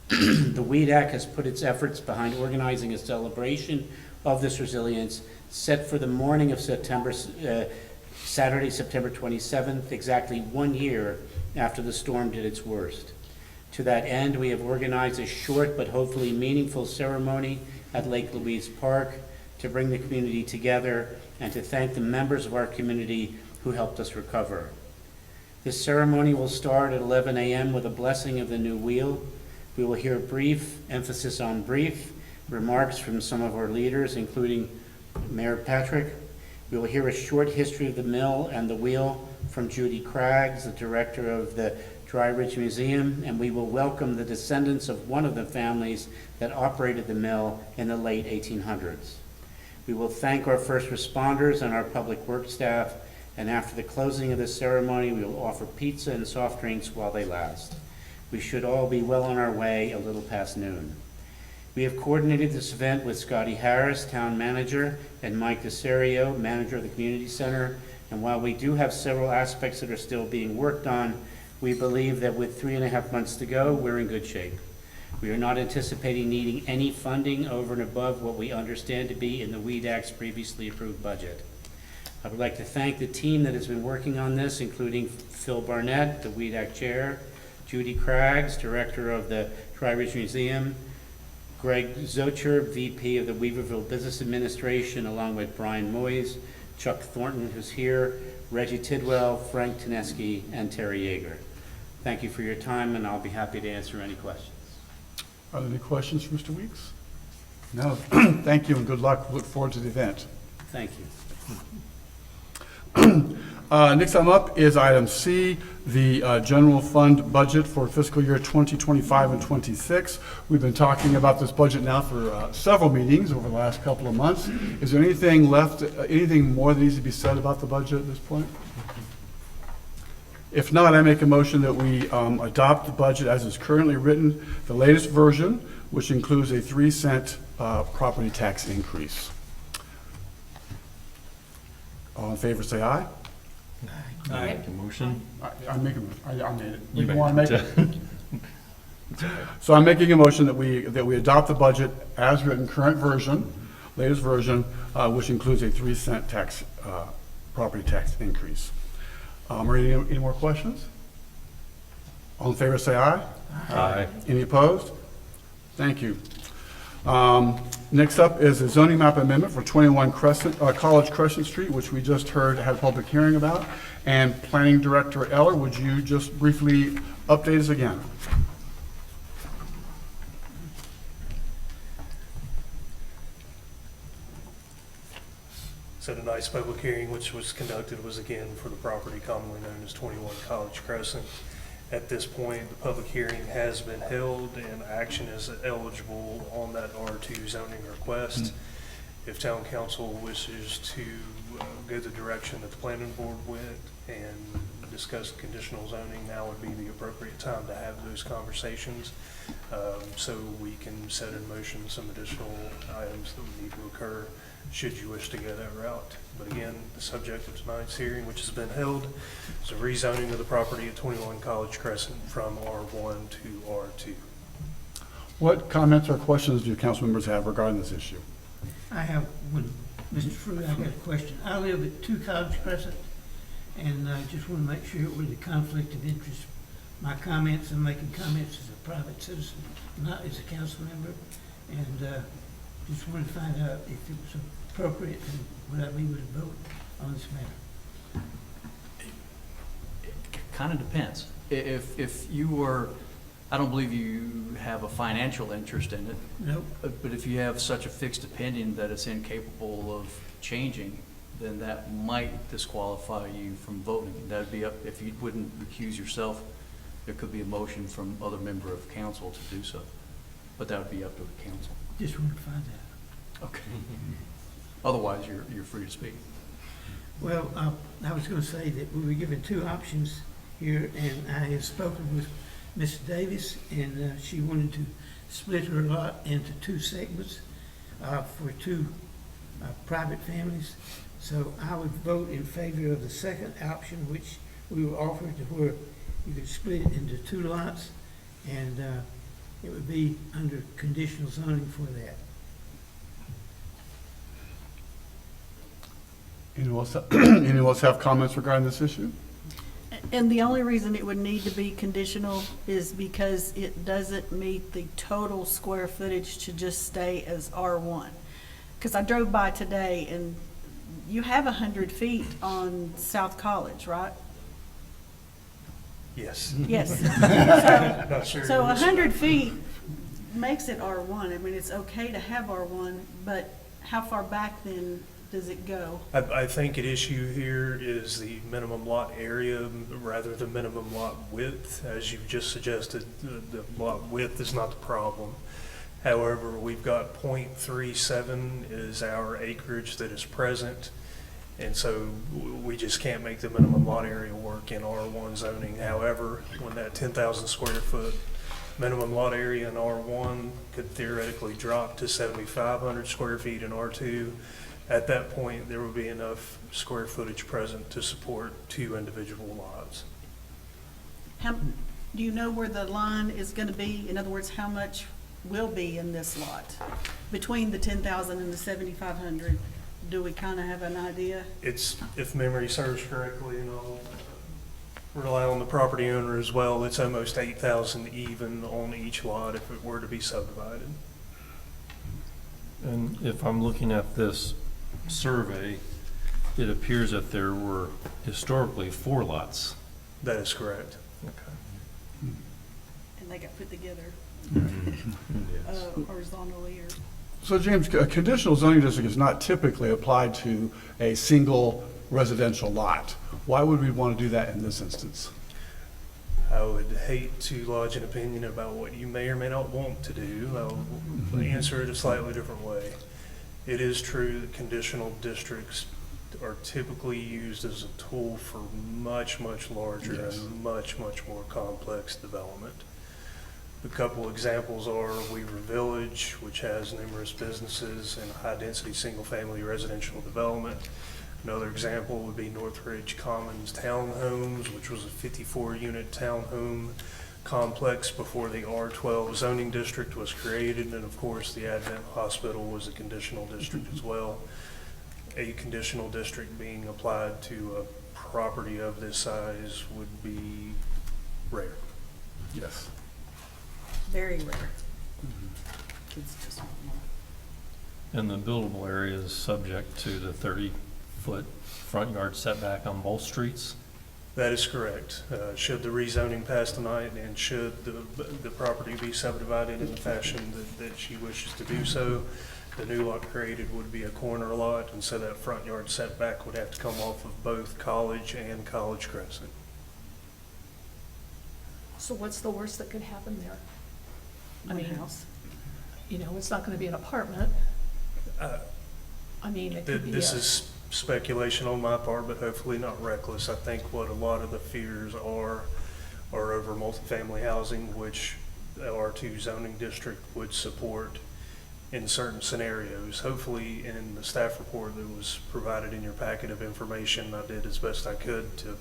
The Weed Act has put its efforts behind organizing a celebration of this resilience set for the morning of Saturday, September 27th, exactly 1 year after the storm did its worst. To that end, we have organized a short but hopefully meaningful ceremony at Lake Louise Park to bring the community together and to thank the members of our community who helped us recover. This ceremony will start at 11 a.m. with a blessing of the new wheel. We will hear brief, emphasis on brief, remarks from some of our leaders, including Mayor Patrick. We will hear a short history of the mill and the wheel from Judy Craggs, the director of the Dry Ridge Museum, and we will welcome the descendants of one of the families that operated the mill in the late 1800s. We will thank our first responders and our public works staff, and after the closing of the ceremony, we will offer pizza and soft drinks while they last. We should all be well on our way a little past noon. We have coordinated this event with Scotty Harris, town manager, and Mike DeSerio, manager of the community center, and while we do have several aspects that are still being worked on, we believe that with 3.5 months to go, we're in good shape. We are not anticipating needing any funding over and above what we understand to be in the Weed Act's previously approved budget. I would like to thank the team that has been working on this, including Phil Barnett, the Weed Act chair, Judy Craggs, director of the Dry Ridge Museum, Greg Zocher, VP of the Weaverville Business Administration, along with Brian Moyes, Chuck Thornton, who's here, Reggie Tidwell, Frank Teneski, and Terry Yeager. Thank you for your time, and I'll be happy to answer any questions. Are there any questions for Mr. Weeks? No. Thank you and good luck. Look forward to the event. Thank you. Next item up is item C, the general fund budget for fiscal year 2025 and 26. We've been talking about this budget now for several meetings over the last couple of months. Is there anything left, anything more that needs to be said about the budget at this point? If not, I make a motion that we adopt the budget as is currently written, the latest version, which includes a 3-cent property tax increase. All in favor, say aye. I make a motion. I make a motion. I made it. You want to make made it? So I'm making a motion that we adopt the budget as written, current version, latest version, which includes a 3-cent tax, property tax increase. Are there any more questions? All in favor, say aye. Aye. Any opposed? Thank you. Next up is a zoning map amendment for 21 College Crescent Street, which we just heard had a public hearing about. And Planning Director Eller, would you just briefly update us again? So tonight's public hearing, which was conducted, was again for the property commonly known as 21 College Crescent. At this point, the public hearing has been held and action is eligible on that R2 zoning request. If town council wishes to go the direction that the planning board went and discuss conditional zoning, now would be the appropriate time to have those conversations. So we can set in motion some additional items that would need to occur should you wish to go that route. But again, the subject of tonight's hearing, which has been held, is a rezoning of the property at 21 College Crescent from R1 to R2. What comments or questions do council members have regarding this issue? I have one. Mr. Fruit, I got a question. I live at 2 College Crescent, and I just want to make sure with the conflict of interest. My comments, I'm making comments as a private citizen, not as a council member, and just wanted to find out if it was appropriate and would I be able to vote on this matter. It kind of depends. If you were, I don't believe you have a financial interest in it. Nope. But if you have such a fixed opinion that it's incapable of changing, then that might disqualify you from voting. That'd be up, if you wouldn't recuse yourself, there could be a motion from other member of council to do so. But that would be up to the council. Just wanted to find out. Okay. Otherwise, you're free to speak. Well, I was going to say that we were given 2 options here, and I have spoken with Ms. Davis, and she wanted to split her lot into 2 segments for 2 private families. So I would vote in favor of the second option, which we were offered, to where you could split it into 2 lots, and it would be under conditional zoning for that. Anyone else have comments regarding this issue? And the only reason it would need to be conditional is because it doesn't meet the total square footage to just stay as R1. Because I drove by today and you have 100 feet on South College, right? Yes. Yes. Not sure. So 100 feet makes it R1. I mean, it's okay to have R1, but how far back then does it go? I think an issue here is the minimum lot area rather than minimum lot width. As you've just suggested, the lot width is not the problem. However, we've got .37 is our acreage that is present. And so we just can't make the minimum lot area work in R1 zoning. However, when that 10,000 square foot minimum lot area in R1 could theoretically drop to 7,500 square feet in R2, at that point, there would be enough square footage present to support 2 individual lots. Do you know where the line is going to be? In other words, how much will be in this lot? Between the 10,000 and the 7,500, do we kind of have an idea? It's, if memory serves correctly, and I'll rely on the property owner as well, it's almost 8,000 even on each lot if it were to be subdivided. And if I'm looking at this survey, it appears that there were historically 4 lots. That is correct. Okay. And they got put together horizontally or? So James, a conditional zoning district is not typically applied to a single residential lot. Why would we want to do that in this instance? I would hate to lodge an opinion about what you may or may not want to do. I'll answer it a slightly different way. It is true that conditional districts are typically used as a tool for much, much larger and much, much more complex development. A couple examples are Weaver Village, which has numerous businesses and high-density single-family residential development. Another example would be Northridge Commons Townhomes, which was a 54-unit townhome complex before the R12 zoning district was created. And of course, the Advent Hospital was a conditional district as well. A conditional district being applied to a property of this size would be rare. Yes. Very rare. Kids just want more. And the buildable area is subject to the 30-foot front yard setback on both streets? That is correct. Should the rezoning pass tonight and should the property be subdivided in the fashion that she wishes to do so, the new lot created would be a corner lot, and so that front yard setback would have to come off of both College and College Crescent. So what's the worst that could happen there? I One mean, house. you know, it's not gonna be an apartment. I mean, it could be This a, is speculation on my part, but hopefully not reckless. I think what a lot of the fears are over multifamily housing, which the R2 zoning district would support in certain scenarios. Hopefully, in the staff report that was provided in your packet of information, I did as best I could to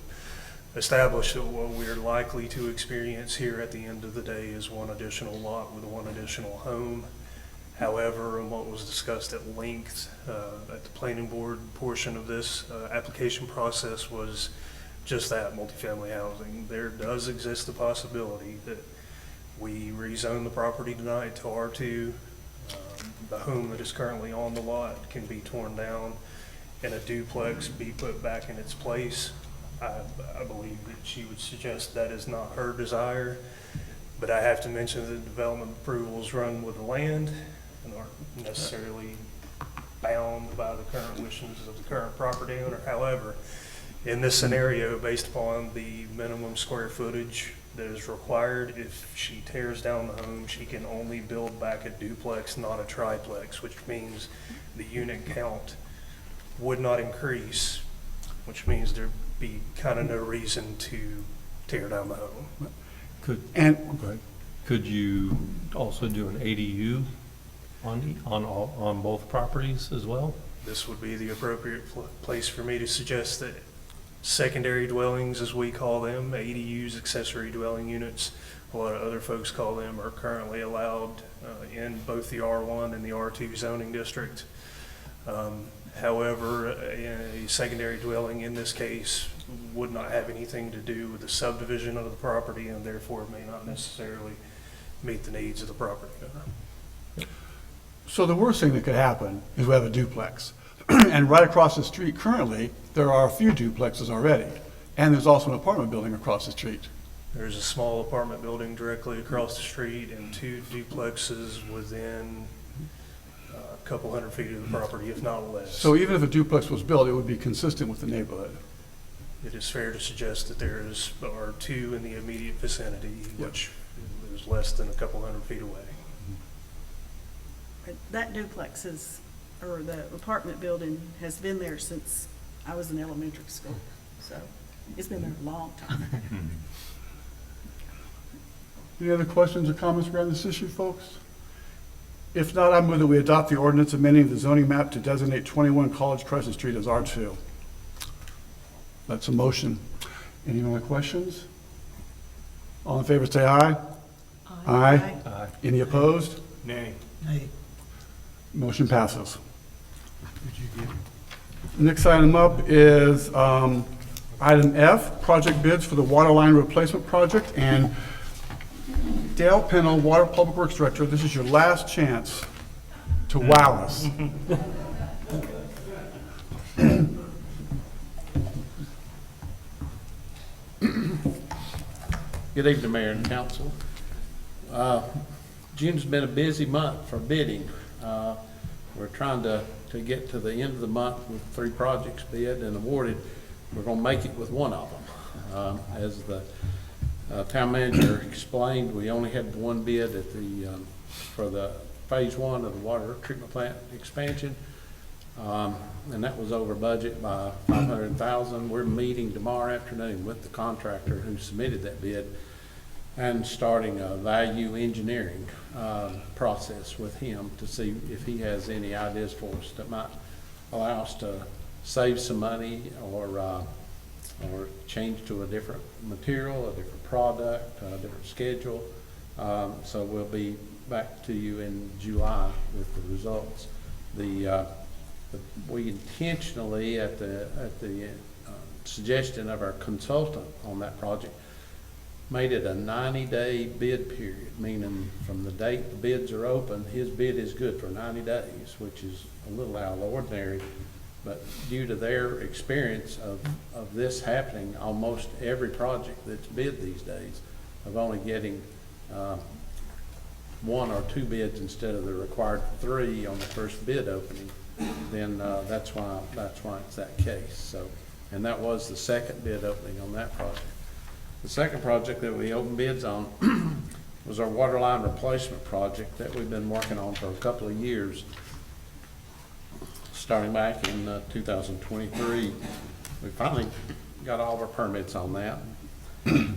establish that what we're likely to experience here at the end of the day is one additional lot with one additional home. However, and what was discussed at length at the planning board portion of this application process was just that, multifamily housing. There does exist the possibility that we rezone the property tonight to R2. The home that is currently on the lot can be torn down and a duplex be put back in its place. I believe that she would suggest that is not her desire, but I have to mention that development approvals run with the land and aren't necessarily bound by the current wishes of the current property owner. However, in this scenario, based upon the minimum square footage that is required, if she tears down the home, she can only build back a duplex, not a triplex, which means the unit count would not increase, which means there'd be kind of no reason to tear down the home. Could you also do an ADU on both properties as well? This would be the appropriate place for me to suggest that secondary dwellings, as we call them, ADUs, accessory dwelling units, a lot of other folks call them, are currently allowed in both the R1 and the R2 zoning district. However, a secondary dwelling in this case would not have anything to do with the subdivision of the property, and therefore may not necessarily meet the needs of the property owner. So the worst thing that could happen is we have a duplex. And right across the street currently, there are a few duplexes already. And there's also an apartment building across the street. There's a small apartment building directly across the street and 2 duplexes within a couple hundred feet of the property, if not less. So even if a duplex was built, it would be consistent with the neighborhood. It is fair to suggest that there are 2 in the immediate vicinity, which is less than a couple hundred feet away. That duplex is, or the apartment building has been there since I was in elementary school. So it's been there a long time. Any other questions or comments regarding this issue, folks? If not, I move that we adopt the ordinance amending the zoning map to designate 21 College Crescent Street as R2. That's a motion. Any other questions? All in favor, say aye. Aye. Aye. Any opposed? Nay. Hey, Motion passes. Next item up is item F, project bids for the water line replacement project. And Dale Pennell, Water Public Works Director, this is your last chance to wow us. Good evening, Mayor and Council. June's been a busy month for bidding. We're trying to get to the end of the month with 3 projects bid and awarded. We're going to make it with one of them. As the town manager explained, we only had 1 bid at for the phase 1 of the water treatment plant expansion. And that was over budget by $500,000. We're meeting tomorrow afternoon with the contractor who submitted that bid and starting a value engineering process with him to see if he has any ideas for us that might allow us to save some money or change to a different material, a different product, a different schedule. So we'll be back to you in July with the results. We intentionally, at the suggestion of our consultant on that project, made it a 90-day bid period, meaning from the date the bids are open, his bid is good for 90 days, which is a little out of the ordinary. But due to their experience of this happening, almost every project that's bid these days, of only getting 1 or 2 bids instead of the required 3 on the first bid opening, then that's why it's that case. So, and that was the second bid opening on that project. The second project that we opened bids on was our water line replacement project that we've been working on for a couple of years. Starting back in 2023, we finally got all of our permits on that.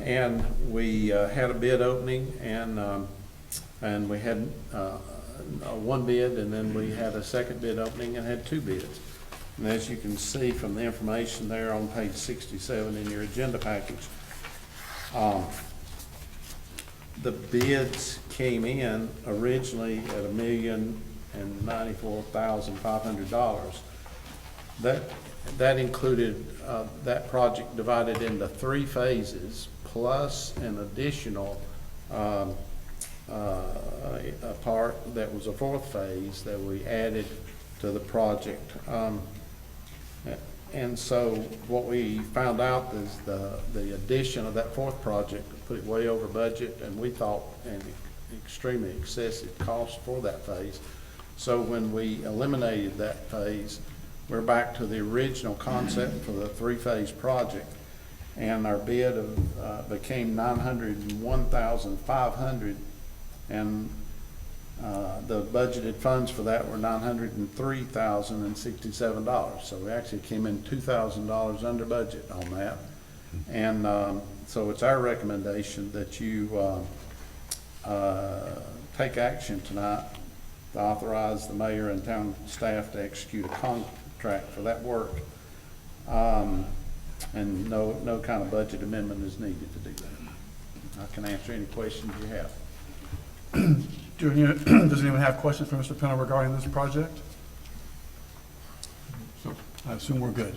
And we had a bid opening and we had 1 bid, and then we had a second bid opening and had 2 bids. And as you can see from the information there on page 67 in your agenda package, the bids came in originally at $1,094,500. That included that project divided into 3 phases plus an additional a part that was a 4th phase that we added to the project. And so what we found out is the addition of that 4th project put it way over budget, and we thought an extremely excessive cost for that phase. So when we eliminated that phase, we're back to the original concept for the 3-phase project, and our bid became $901,500, and the budgeted funds for that were $903,067. So we actually came in $2,000 under budget on that. And so it's our recommendation that you take action tonight to authorize the mayor and town staff to execute a contract for that work. And no kind of budget amendment is needed to do that. I can answer any questions you have. Does anyone have questions for Mr. Pennell regarding this project? So I assume we're good.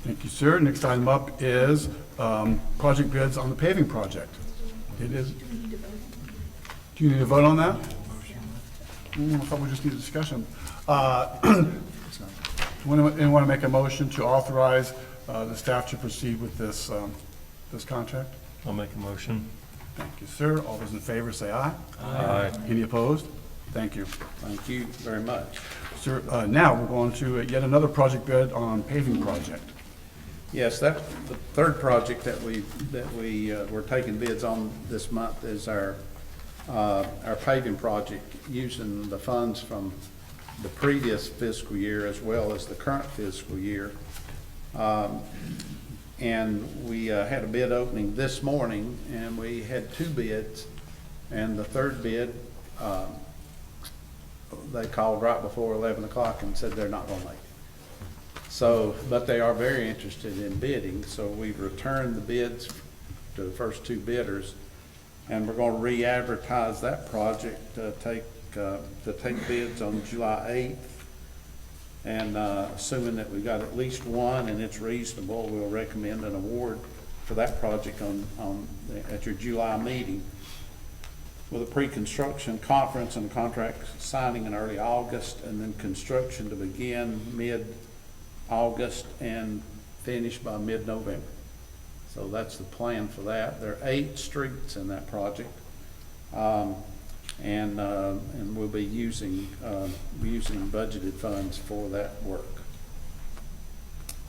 Thank you, sir. Next item up is project bids on the paving project. It is. Do you need to vote on that? I thought we just need a discussion. Anyone want to make a motion to authorize the staff to proceed with this this contract? I'll make a motion. Thank you, sir. All those in favor say aye. Aye. Any opposed? Thank you. Thank you very much. Sir, now we're going to yet another project bid on paving project. Yes, the third project that we're taking bids on this month is our paving project, using the funds from the previous fiscal year as well as the current fiscal year. And we had a bid opening this morning, and we had 2 bids, and the third bid, they called right before 11 o'clock and said they're not gonna make it. So, but they are very interested in bidding, so we've returned the bids to the first 2 bidders, and we're gonna re-advertise that project to take bids on July 8th. And assuming that we've got at least one and it's reasonable, we'll recommend an award for that project at your July meeting, with a pre-construction conference and contract signing in early August, and then construction to begin mid-August and finish by mid-November. So that's the plan for that. There are 8 streets in that project. And we'll be using budgeted funds for that work.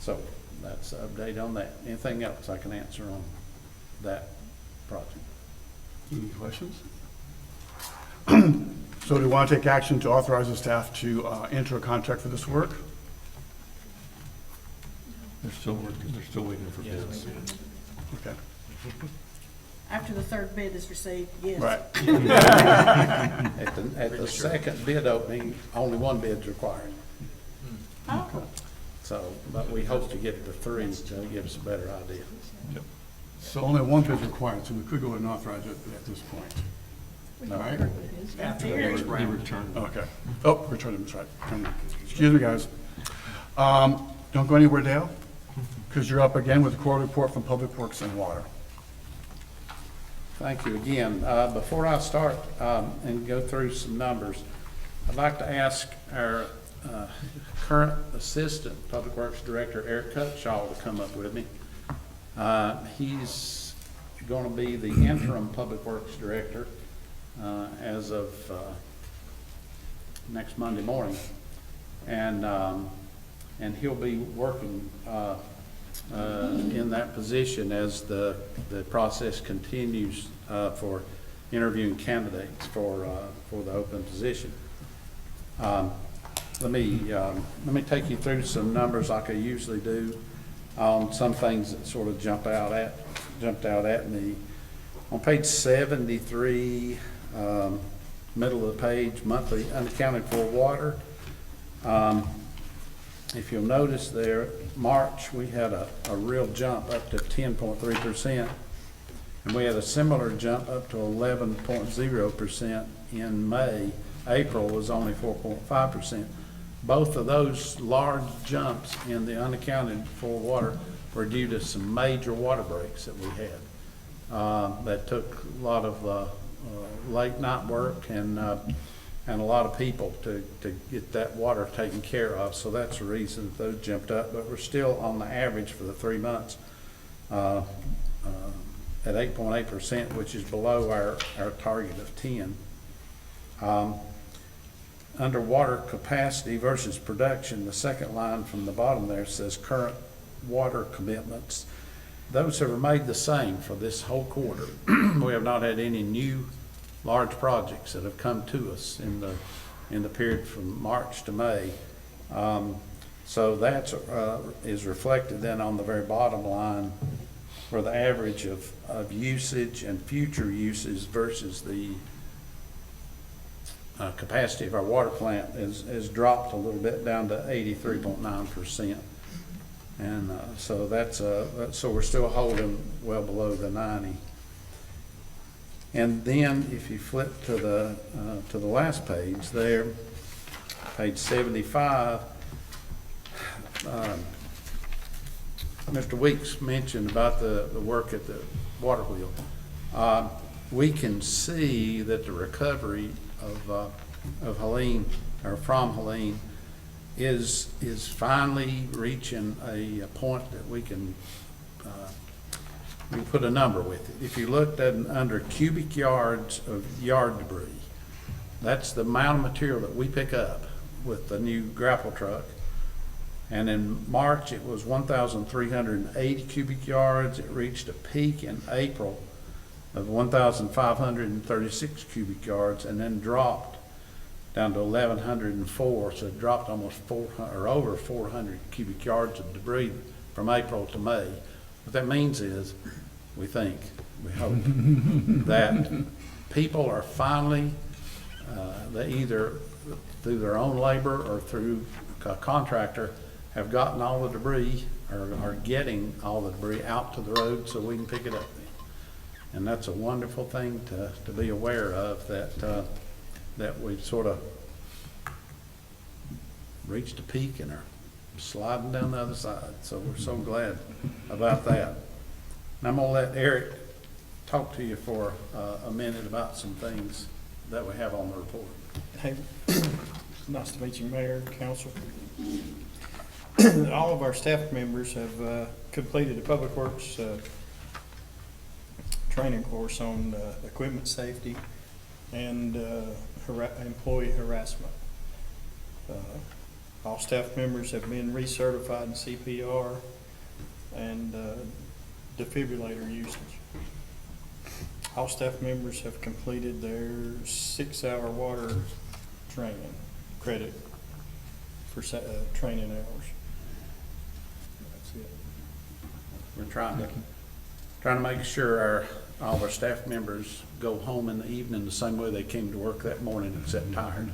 So that's an update on that. Anything else I can answer on that project? Any questions? So do you want to take action to authorize the staff to enter a contract for this work? They're still working, they're still waiting for bids. Okay. After the third bid is received, yes. Right. At the second bid opening, only 1 bid's required. Oh, So, but we hope to get to 3 to give us a better idea. Yep. So only 1 bid is required, so we could go ahead and authorize it at this point. All right? After they return. Okay. Oh, return them, that's right. Excuse me, guys. Don't go anywhere, Dale, because you're up again with the quarterly report from Public Works and Water. Thank you again. Before I start and go through some numbers, I'd like to ask our current Assistant Public Works Director, Eric Cutshaw, to come up with me. He's going to be the interim Public Works Director as of next Monday morning. And he'll be working in that position as the process continues for interviewing candidates for the open position. Let me take you through some numbers like I usually do on some things that sort of jumped out at me. On page 73, middle of the page, monthly unaccounted for water. If you'll notice there, March, we had a real jump up to 10.3%, and we had a similar jump up to 11.0% in May. April was only 4.5%. Both of those large jumps in the unaccounted for water were due to some major water breaks that we had. That took a lot of late night work and a lot of people to get that water taken care of. So that's the reason that those jumped up, but we're still on the average for the 3 months at 8.8%, which is below our target of 10. Under water capacity versus production, the second line from the bottom there says current water commitments. Those have remained the same for this whole quarter. We have not had any new large projects that have come to us in the period from March to May. So that is reflected then on the very bottom line, where the average of usage and future uses versus the capacity of our water plant has dropped a little bit down to 83.9%. And so so we're still holding well below the 90. And then if you flip to the last page there, page 75, Mr. Weeks mentioned about the work at the water wheel. We can see that the recovery of Helene, or from Helene, is finally reaching a point that we can put a number with it. If you looked at under cubic yards of yard debris, that's the amount of material that we pick up with the new grapple truck. And in March, it was 1,380 cubic yards. It reached a peak in April of 1,536 cubic yards, and then dropped down to 1,104. So it dropped almost 400 or over 400 cubic yards of debris from April to May. What that means is, we hope, that people are finally, they either through their own labor or through a contractor, have gotten all the debris, or are getting all the debris out to the road so we can pick it up. And that's a wonderful thing to be aware of, that we've sort of reached a peak and are sliding down the other side. So we're so glad about that. And I'm gonna let Eric talk to you for a minute about some things that we have on the report. Hey, nice to meet you, Mayor, Council. All of our staff members have completed a Public Works training course on equipment safety and employee harassment. All staff members have been recertified in CPR and defibrillator usage. All staff members have completed their 6-hour water training credit for training hours. That's it. We're trying to make sure all of our staff members go home in the evening the same way they came to work that morning, except tired.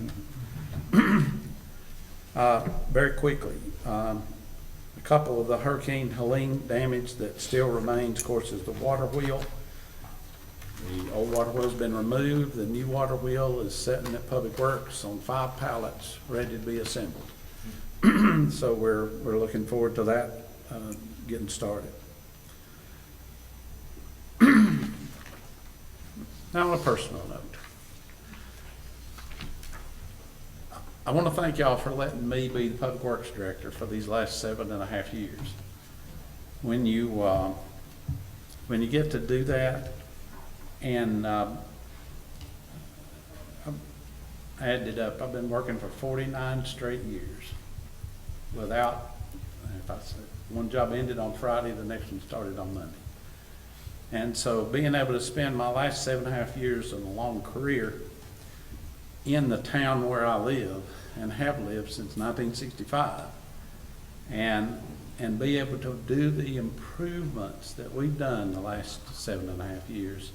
Very quickly, a couple of the Hurricane Helene damage that still remains, of course, is the water wheel. The old water wheel's been removed. The new water wheel is sitting at Public Works on 5 pallets, ready to be assembled. So we're looking forward to that getting started. Now, on a personal note, I want to thank y'all for letting me be the Public Works Director for these last 7.5 years. When you get to do that, and I added it up, I've been working for 49 straight years without, if I said one job ended on Friday, the next one started on Monday. And so being able to spend my last 7.5 years of a long career in the town where I live and have lived since 1965, and be able to do the improvements that we've done the last 7.5 years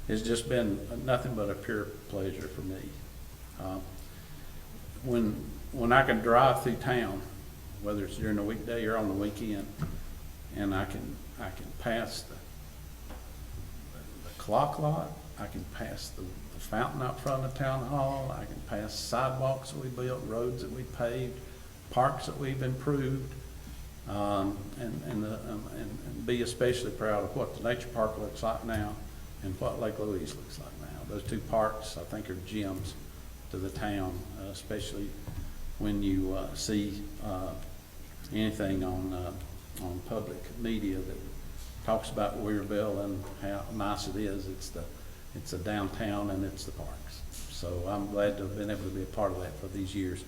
has just been nothing but a pure pleasure for me. When I can drive through town, whether it's during the weekday or on the weekend, and I can pass the clock lot, I can pass the fountain out front of Town Hall, I can pass sidewalks that we built, roads that we paved, parks that we've improved, and be especially proud of what the nature park looks like now and what Lake Louise looks like now. Those 2 parks, I think, are gems to the town, especially when you see anything on public media that talks about Weaverville and how nice it is. It's the downtown and it's the parks. So I'm glad to have been able to be a part of that for these years,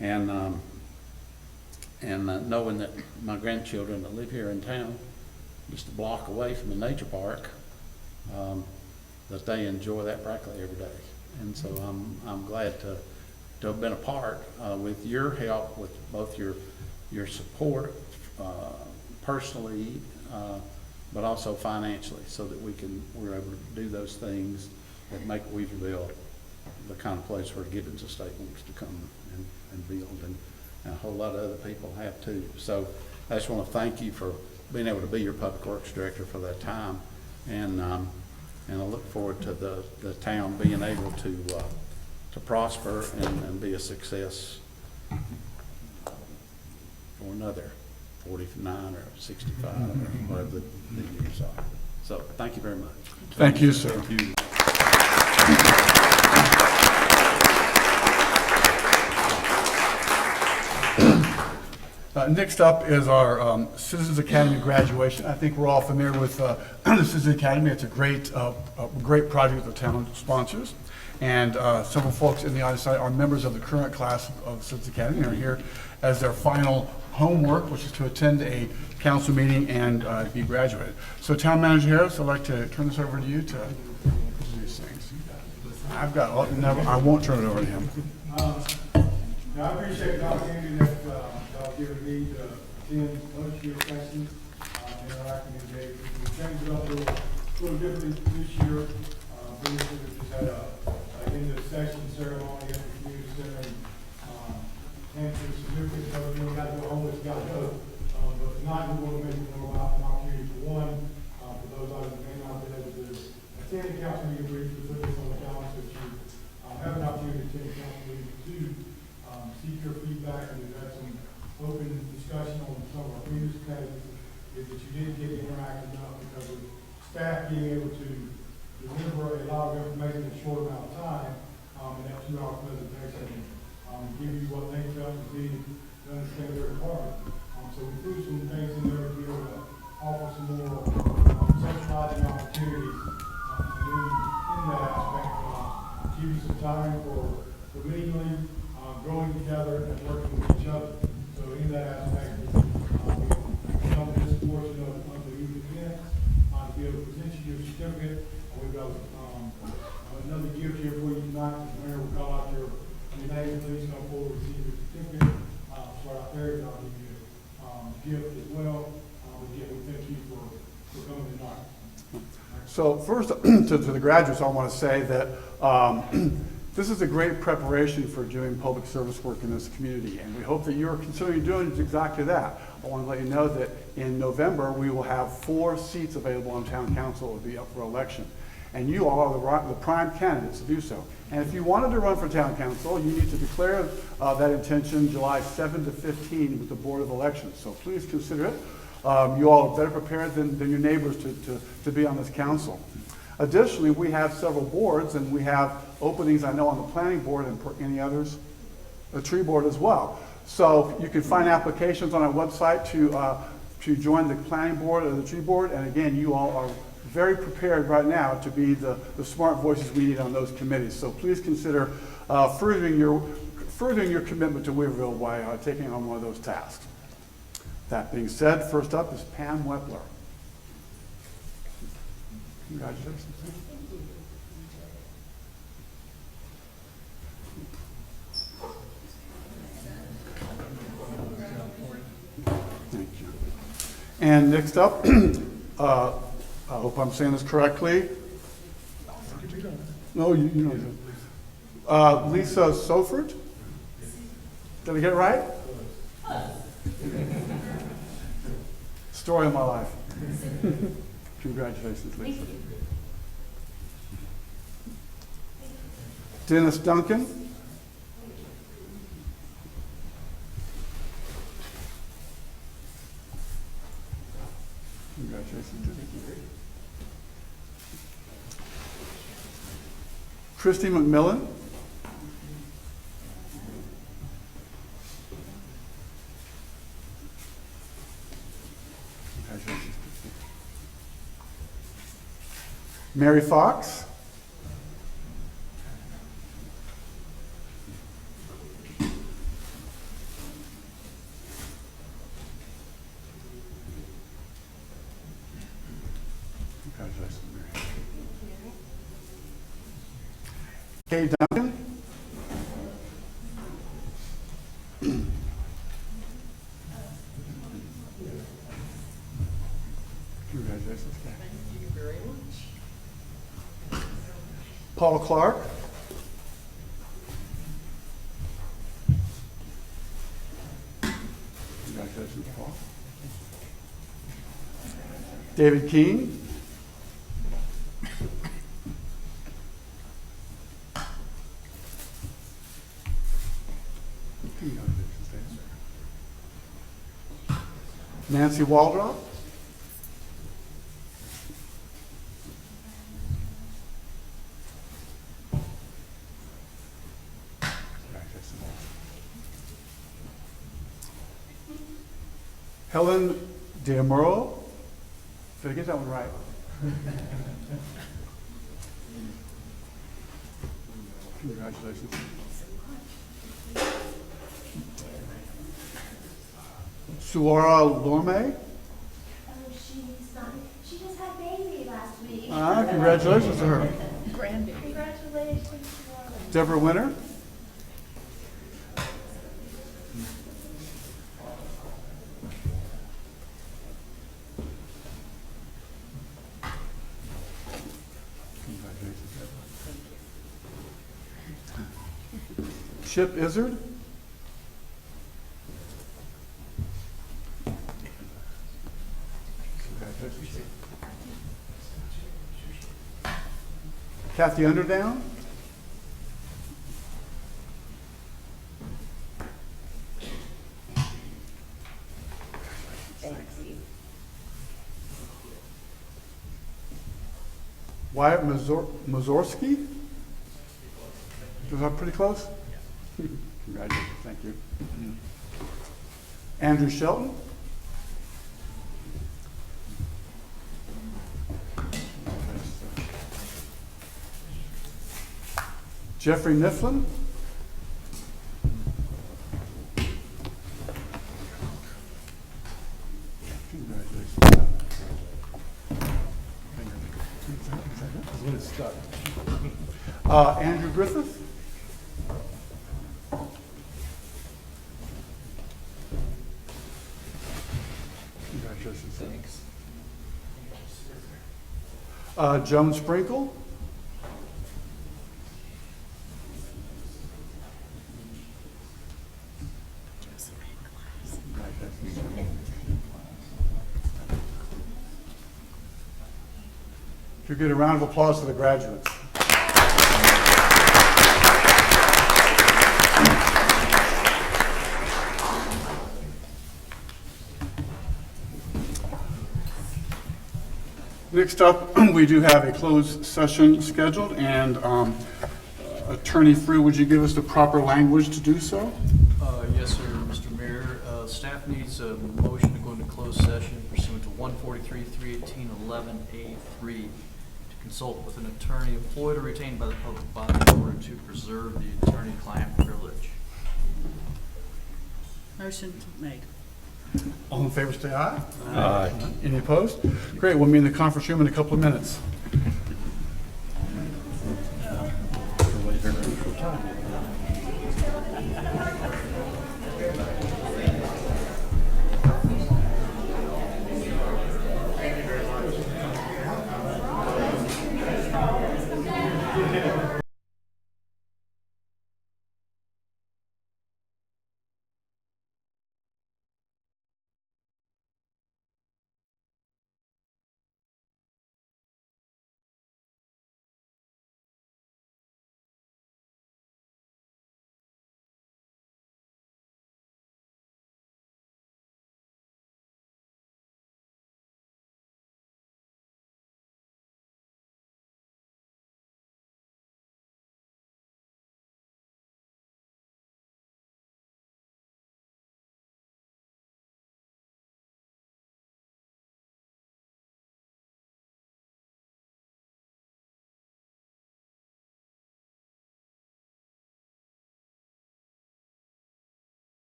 and knowing that my grandchildren that live here in town, just a block away from the nature park, that they enjoy that practically every day. And so I'm glad to have been a part with your help, with both your support personally, but also financially, so that we're able to do those things that make Weaverville the kind of place where Gibbons Estate wants to come and build, and a whole lot of other people have too. So I just want to thank you for being able to be your Public Works Director for that time, and I look forward to the town being able to prosper and be a success for another 49 or 65 or whatever the years are. So thank you very much. Thank you, sir. Thank you. Next up is our Citizens Academy graduation. I think we're all familiar with the Citizens Academy. It's a great project the town sponsors. And several folks in the audience tonight are members of the current class of Citizens Academy and are here as their final homework, which is to attend a council meeting and be graduated. So Town Manager Harris, I'd like to turn this over to you to do these things. I've got, I won't turn it over to him. Now, I appreciate the opportunity that y'all given me to attend most of your sessions, interacting with Dave. We changed it up a little different this year. Previously, we just had a end of session ceremony at the community center, and some significant stuff. You got to go home, it's got to go. But tonight, we want to make it more about an opportunity for one, for those of you who may not be able to attend the council meeting, briefly put this on the calendar so that you have an opportunity to attend the council meeting to seek your feedback, and we've had some open discussion on some of our previous cases, is that you didn't get interactive enough because of staff being able to deliver a lot of information in a short amount of time, in that 2-hour presentation, give you what they felt was needed to understand their department. So we threw some things in there to be able to offer some more socializing opportunities, and in that aspect, give you some time for mingling, growing together and working with each other. So in that aspect, we come to this portion of the youth event to be able to present you your certificate. We've got another gift here for you tonight. The mayor will call out your name. Please come forward and receive your certificate. Right out there, and I'll give you a gift as well. Again, we thank you for coming tonight. So first, to the graduates, I want to say that this is a great preparation for doing public service work in this community, and we hope that you're considering doing exactly that. I want to let you know that in November, we will have 4 seats available on town council that will be up for election. And you all are the prime candidates to do so. And if you wanted to run for town council, you need to declare that intention July 7 to 15 with the Board of Elections. So please consider it. You all are better prepared than your neighbors to be on this council. Additionally, we have several boards, and we have openings, I know, on the planning board and any others, the tree board as well. So you can find applications on our website to join the planning board or the tree board. And again, you all are very prepared right now to be the smart voices we need on those committees. So please consider furthering your commitment to Weaverville by taking on one of those tasks. That being said, first up is Pam Wepler. Congratulations. Thank you. And next up, I hope I'm saying this correctly. No, you know. Lisa Sofert. Did I get it right? Story of my life. Congratulations, Lisa. Dennis Duncan. Congratulations, Dennis. Christy McMillan. Congratulations. Mary Fox. Congratulations, Mary. Kay Duncan. Congratulations, Kay. Thank you very much. Paul Clark. Congratulations, Paul. David Keene. Nancy Waldrop. Helen DeMuro. Did I get that one right? Congratulations. Suara Lorme. She just had baby last week. Congratulations to her. Grandbaby. Congratulations. Deborah Winter. Chip Izzard. Kathy Underdown. Wyatt Mazorski. Was that pretty close? Congratulations, thank you. Andrew Shelton. Jeffrey Mifflin. Andrew Griffith. Congratulations. Thanks. Joan Sprinkle. If you get a round of applause for the graduates. Next up, we do have a closed session scheduled, and Attorney Frew, would you give us the proper language to do so? Yes, sir, Mr. Mayor. Staff needs a motion to go into closed session pursuant to 143-318-11A3 to consult with an attorney employed or retained by the public body in order to preserve the attorney-client privilege. Motion made. All in favor, say aye. Aye. Any opposed? Great, we'll meet in the conference room in a couple of minutes.